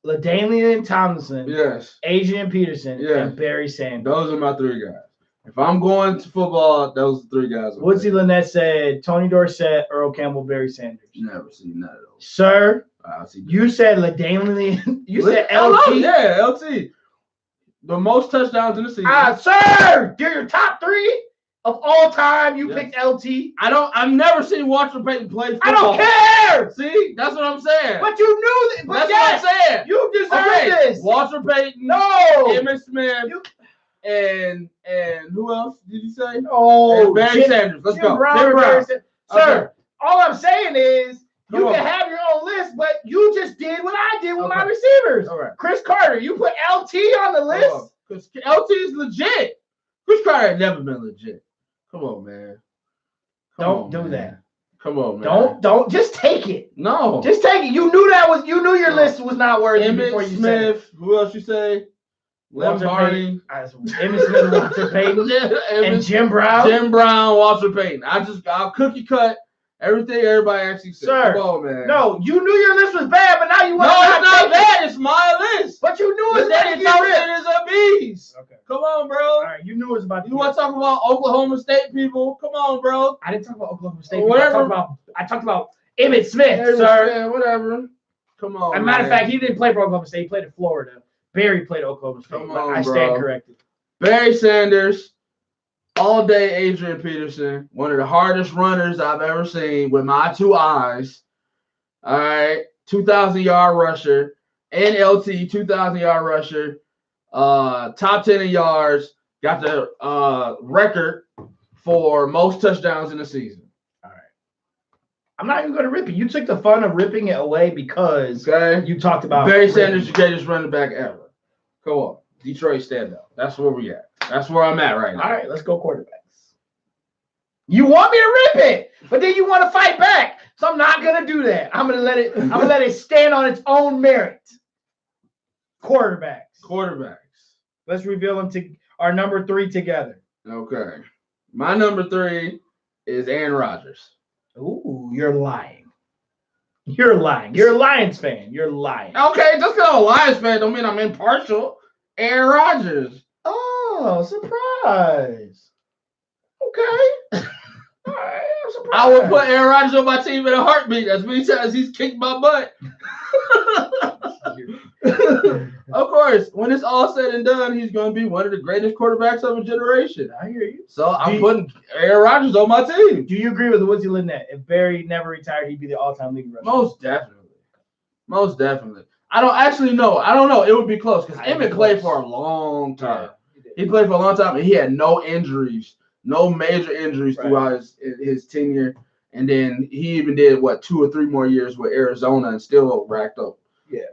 LaDainian Tomlinson,
yes.
Adrian Peterson,
yes.
and Barry Sanders.
Those are my 3 guys. If I'm going to football, those are 3 guys.
Woodsy Lynette said Tony Dorsett, Earl Campbell, Barry Sanders.
Never seen none of those.
Sir,
see
you said LaDainian. You said LT.
Yeah, LT. The most touchdowns in the season.
Sir, you're your top 3 of all time. You picked LT.
I've never seen Walter Payton play football.
I don't care.
See, that's what I'm saying.
But you knew that.
That's what I'm saying.
You deserve this.
Walter Payton.
No.
Emmitt Smith. And who else did you say?
Oh,
Barry Sanders. Let's go.
Jim Brown. Sir,
okay.
all I'm saying is you can have your own list, but you just did what I did with my receivers.
All right.
Chris Carter, you put LT on the list.
Because LT is legit. Chris Carter had never been legit. Come on, man.
Don't do that.
Come on, man.
Don't just take it.
No.
Just take it. You knew your list was not worthy before you said it.
Who else you say? Lombardi.
Emmitt Smith, Walter Payton, and Jim Brown.
Jim Brown, Walter Payton. I'll cookie cut everything everybody actually said.
Sir,
come on, man.
No, you knew your list was bad, but now you want
to. No, it's not bad. It's my list.
But you knew it was
LaDainian Tomlinson is a beast.
Okay.
Come on, bro.
All right, you knew it was about.
You want to talk about Oklahoma State people? Come on, bro.
I didn't talk about Oklahoma State.
Whatever.
I talked about Emmitt Smith, sir.
Yeah, whatever. Come on.
As a matter of fact, he didn't play for Oklahoma State. He played in Florida. Barry played at Oklahoma State.
Come on,
I stand corrected.
Barry Sanders, all day Adrian Peterson, one of the hardest runners I've ever seen with my 2 eyes. All right, 2,000-yard rusher, and LT 2,000-yard rusher, top 10 in yards, got the record for most touchdowns in the season.
All right, I'm not even going to rip it. You took the fun of ripping it away because you talked about
Barry Sanders, the greatest running back ever. Come on, Detroit stand up. That's where we at. That's where I'm at right now.
All right, let's go quarterbacks. You want me to rip it, but then you want to fight back. So I'm not gonna do that. I'm gonna let it stand on its own merit. Quarterbacks. Let's reveal them to our number 3 together.
Okay. My number 3 is Aaron Rodgers.
Ooh, you're lying. You're lying. You're a Lions fan. You're lying.
Okay, just because I'm a Lions fan don't mean I'm impartial. Aaron Rodgers.
Oh, surprise. Okay. All right, I'm surprised.
I would put Aaron Rodgers on my team in a heartbeat as many times he's kicked my butt. Of course, when it's all said and done, he's going to be one of the greatest quarterbacks of a generation.
I hear you.
So I'm putting Aaron Rodgers on my team.
Do you agree with Woodsy Lynette? If Barry never retired, he'd be the all-time leading rusher.
Most definitely. I don't know. It would be close because Emmitt played for a long time. Yeah, he played for a long time, and he had no injuries, no major injuries throughout his tenure. And then he even did 2 or 3 more years with Arizona and still racked up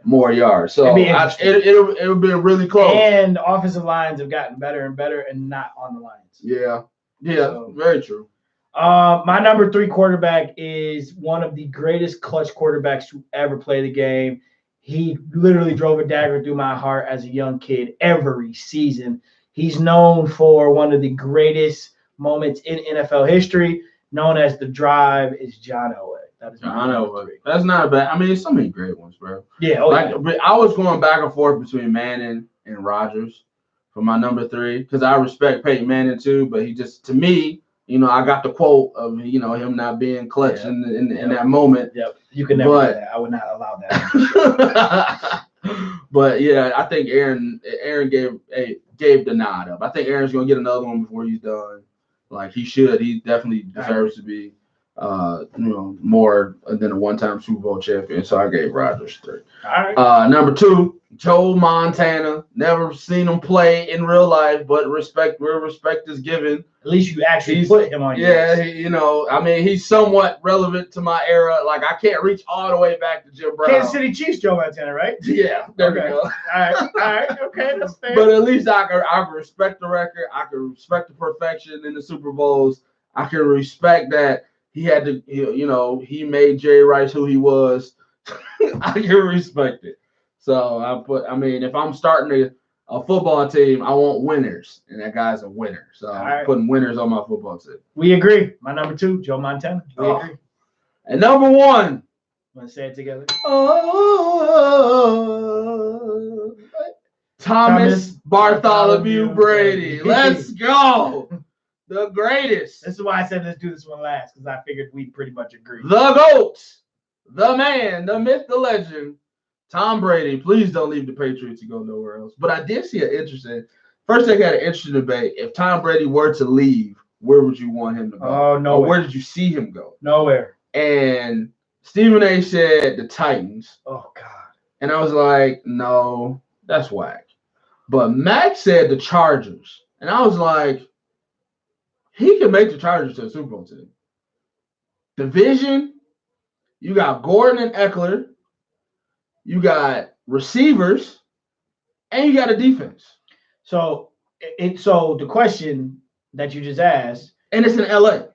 more yards. So it would be really close.
And offensive lines have gotten better and better and not on the lines.
Yeah, so, very true.
My number 3 quarterback is one of the greatest clutch quarterbacks to ever play the game. He literally drove a dagger through my heart as a young kid every season. He's known for one of the greatest moments in NFL history, known as the drive, is John Elway. That is
John Elway. That's not bad. I mean, there's so many great ones, bro.
Yeah.
But I was going back and forth between Manning and Rodgers for my number 3 because I respect Peyton Manning too, but he just, to me, I got the quote of him not being clutch in that moment.
Yep. You can never do that. I would not allow that.
But yeah, I think Aaron gave the nod up. I think Aaron's gonna get another one before he's done. Like he should. He definitely deserves to be more than a one-time Super Bowl champion. So I gave Rodgers 3.
All right.
Number 2, Joe Montana. Never seen him play in real life, but respect is given.
At least you actually put him on.
Yeah, he's somewhat relevant to my era. Like I can't reach all the way back to Jim Brown.
Kansas City Chiefs, Joe Montana, right?
Yeah, there we go.
All right, okay, that's fair.
But at least I can respect the record. I can respect the perfection in the Super Bowls. I can respect that he had to, he made Jerry Rice who he was. I can respect it. So if I'm starting a football team, I want winners, and that guy's a winner. So I'm putting winners on my football team.
We agree. My number 2, Joe Montana. We agree.
And number 1.
Want to say it together?
Thomas Bartholomew Brady. Let's go. The greatest.
This is why I said let's do this one last, because I figured we pretty much agree.
The GOAT, the man, the myth, the legend, Tom Brady. Please don't leave the Patriots and go nowhere else. But I did see first they had an interesting debate. If Tom Brady were to leave, where would you want him to go?
Oh, nowhere.
Or where did you see him go?
Nowhere.
And Stephen A. said the Titans.
Oh, God.
And I was like, no, that's whack. But Mac said the Chargers. And I was like, he can make the Chargers to a Super Bowl team. Division, you got Gordon and Eckler, you got receivers, and you got a defense.
So the question that you just asked,
and it's in LA.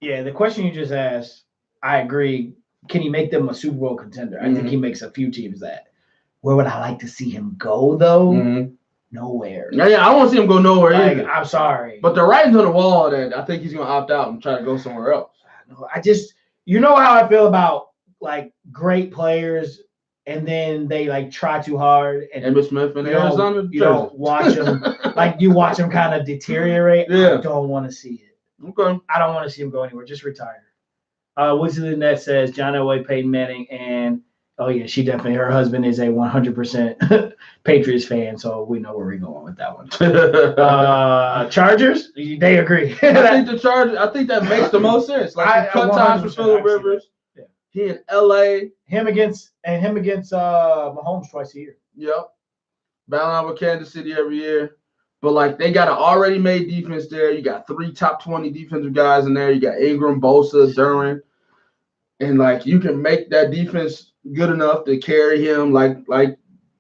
Yeah, the question you just asked, I agree. Can he make them a Super Bowl contender? I think he makes a few teams that. Where would I like to see him go though?
Mm-hmm.
Nowhere.
Yeah, I don't want to see him go nowhere either.
I'm sorry.
But the writing's on the wall that I think he's going to opt out and try to go somewhere else.
I just, how I feel about like great players and then they like try too hard. And
Emmitt Smith and Arizona.
You don't watch them. Like you watch them kind of deteriorate.
Yeah.
I don't want to see it.
Okay.
I don't want to see him go anywhere. Just retire. Wizard of the Net says John Elway, Peyton Manning, and oh yeah, she definitely. Her husband is a 100% Patriots fan, so we know where we're going with that one. Chargers, they agree.
I think the Chargers. I think that makes the most sense. Like cut ties for Phillip Rivers.
Yeah.
He in LA.
Him against Mahomes twice a year.
Yep. Battling out with Kansas City every year. But like they got an already made defense there. You got 3 top 20 defensive guys in there. You got Ingram, Bosa, Duran. And like you can make that defense good enough to carry him like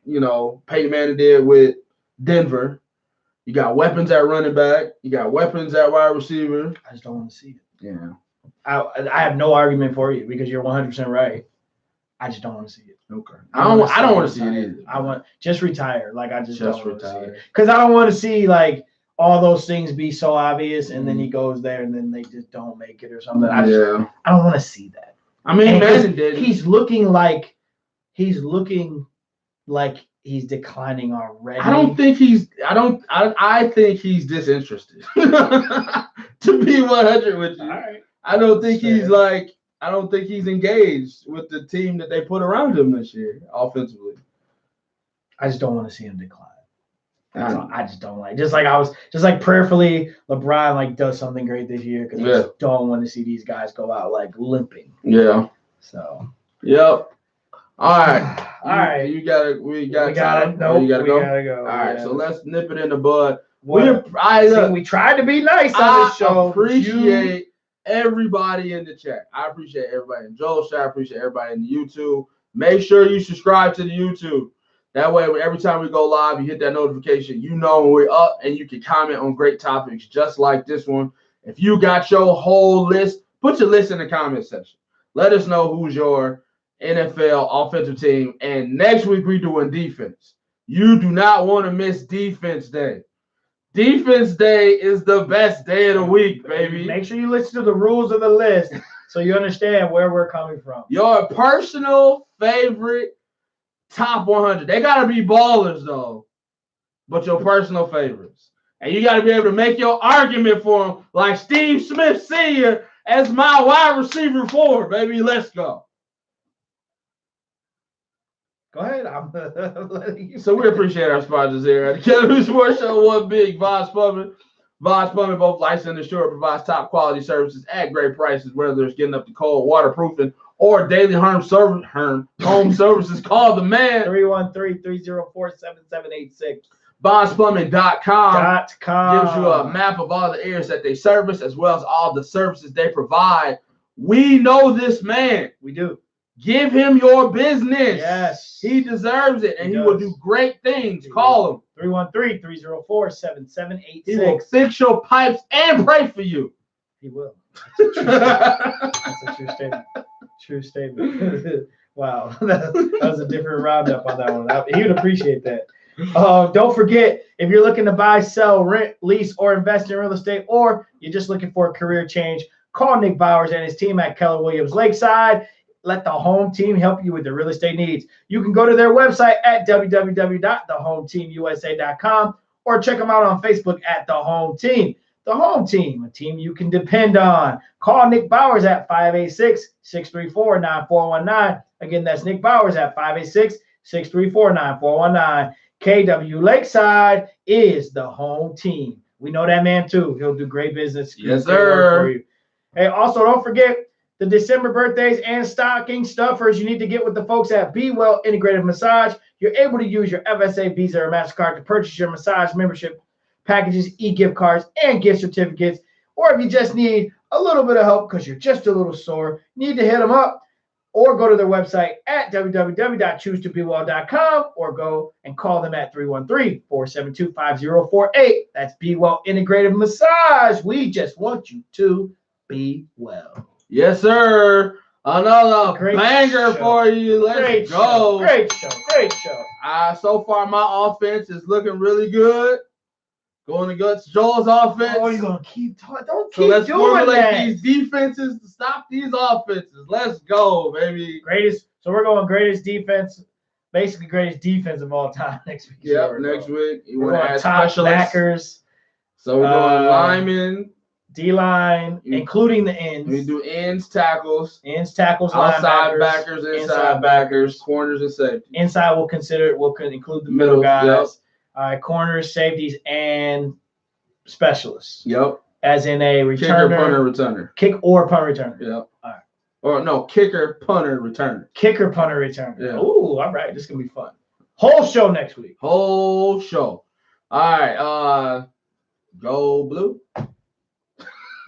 Peyton Manning did with Denver. You got weapons at running back. You got weapons at wide receiver.
I just don't want to see it.
Yeah.
I have no argument for you because you're 100% right. I just don't want to see it.
Okay. I don't want to see it either.
I want just retire. Like I just don't want to see
retire.
it. Because I don't want to see like all those things be so obvious and then he goes there and then they just don't make it or something. I don't want to see that.
I mean, Manning did.
He's looking like he's declining already.
I think he's disinterested. To be 100 with you.
All right.
I don't think he's engaged with the team that they put around him this year offensively.
I just don't want to see him decline. I just don't like. Just like prayerfully, LeBron like does something great this year because I just don't want to see these guys go out like limping.
Yeah.
So.
Yep. All right.
All right.
We gotta go.
We gotta go.
All right. So let's nip it in the bud.
We tried to be nice on this show.
I appreciate everybody in the chat. I appreciate everybody in Joel's chat. I appreciate everybody in the YouTube. Make sure you subscribe to the YouTube. That way, every time we go live, you hit that notification. You know when we're up, and you can comment on great topics just like this one. If you got your whole list, put your list in the comment section. Let us know who's your NFL offensive team. And next week, we're doing defense. You do not want to miss Defense Day. Defense Day is the best day of the week, baby.
Make sure you listen to the rules of the list so you understand where we're coming from.
Your personal favorite top 100. They got to be ballers, though, but your personal favorites. And you got to be able to make your argument for them like Steve Smith Sr. as my wide receiver 4, baby. Let's go.
Go ahead. I'm letting you.
So we appreciate our sponsors here at the Academy Sports Show. One big Voss Plumbing. Voss Plumbing, both licensed and insured, provides top quality services at great prices, whether it's getting up to code, waterproofing, or daily home services. Call the man.
313-304-7786.
VossPlumbing.com gives you a
.com.
map of all the areas that they service, as well as all the services they provide. We know this man.
We do.
Give him your business.
Yes.
He deserves it, and
He
he will
does.
do great things. Call him.
313-304-7786.
He will fix your pipes and pray for you.
He will. That's a true statement. True statement. Wow. That was a different roundup on that one. He would appreciate that. Don't forget, if you're looking to buy, sell, rent, lease, or invest in real estate, or you're just looking for a career change, call Nick Bowers and his team at Keller Williams Lakeside. Let the home team help you with their real estate needs. You can go to their website at www.thehometeamusa.com or check them out on Facebook at The Home Team. The Home Team, a team you can depend on. Call Nick Bowers at 586-634-9419. Again, that's Nick Bowers at 586-634-9419. KW Lakeside is the home team. We know that man too. He'll do great business.
Yes, sir.
For you. Hey, also don't forget the December birthdays and stocking stuffers. You need to get with the folks at Be Well Integrative Massage. You're able to use your FSA, Visa, or MasterCard to purchase your massage membership packages, e-gift cards, and gift certificates. Or if you just need a little bit of help because you're just a little sore, you need to hit them up or go to their website at www.choosetobewell.com or go and call them at 313-472-5048. That's Be Well Integrative Massage. We just want you to be well.
Yes, sir. Another
Great
banger
show.
For you. Let's go.
Great show. Great show.
So far, my offense is looking really good. Going against Joel's offense.
Oh, you're going to keep talking. Don't
So
keep
let's
doing
formulate
that.
these defenses to stop these offenses. Let's go, baby.
So we're going greatest defense, basically greatest defense of all time next week.
Yep, next week. You
We're
want to
going
add
top
specialists.
backers,
So we're doing linemen.
D-line, including the ends.
We do ends, tackles,
Ends, tackles,
outside
linebackers,
backers, inside backers, corners, and safety.
Inside we'll include the middle guys.
Yep.
All right, corners, safeties, and specialists.
Yep.
As in a
Kicker,
returner,
punter, returner.
kick or punt returner.
Yep.
All right.
Or no, kicker, punter, returner.
Kicker, punter, returner.
Yeah.
Ooh, all right. This is gonna be fun. Whole show next week.
Whole show. All right. Go blue.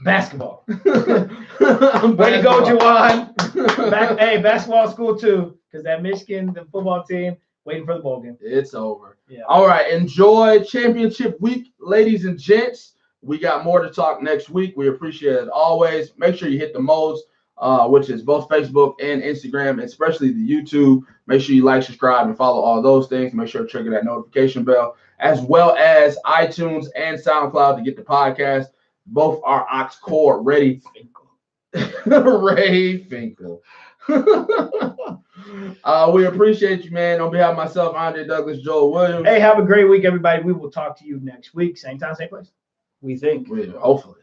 Basketball. Way to go, Juwan. Basketball school too, because that Michigan, the football team, waiting for the bowl game.
It's over.
Yeah.
All right. Enjoy championship week, ladies and gents. We got more to talk next week. We appreciate it always. Make sure you hit the modes, which is both Facebook and Instagram, especially the YouTube. Make sure you like, subscribe, and follow all those things. Make sure to trigger that notification bell, as well as iTunes and SoundCloud to get the podcast. Both are aux core ready. Ray Finkel. We appreciate you, man. On behalf of myself, Andre Douglas, Joel Williams.
Hey, have a great week, everybody. We will talk to you next week. Same time, same place. We think.
Hopefully.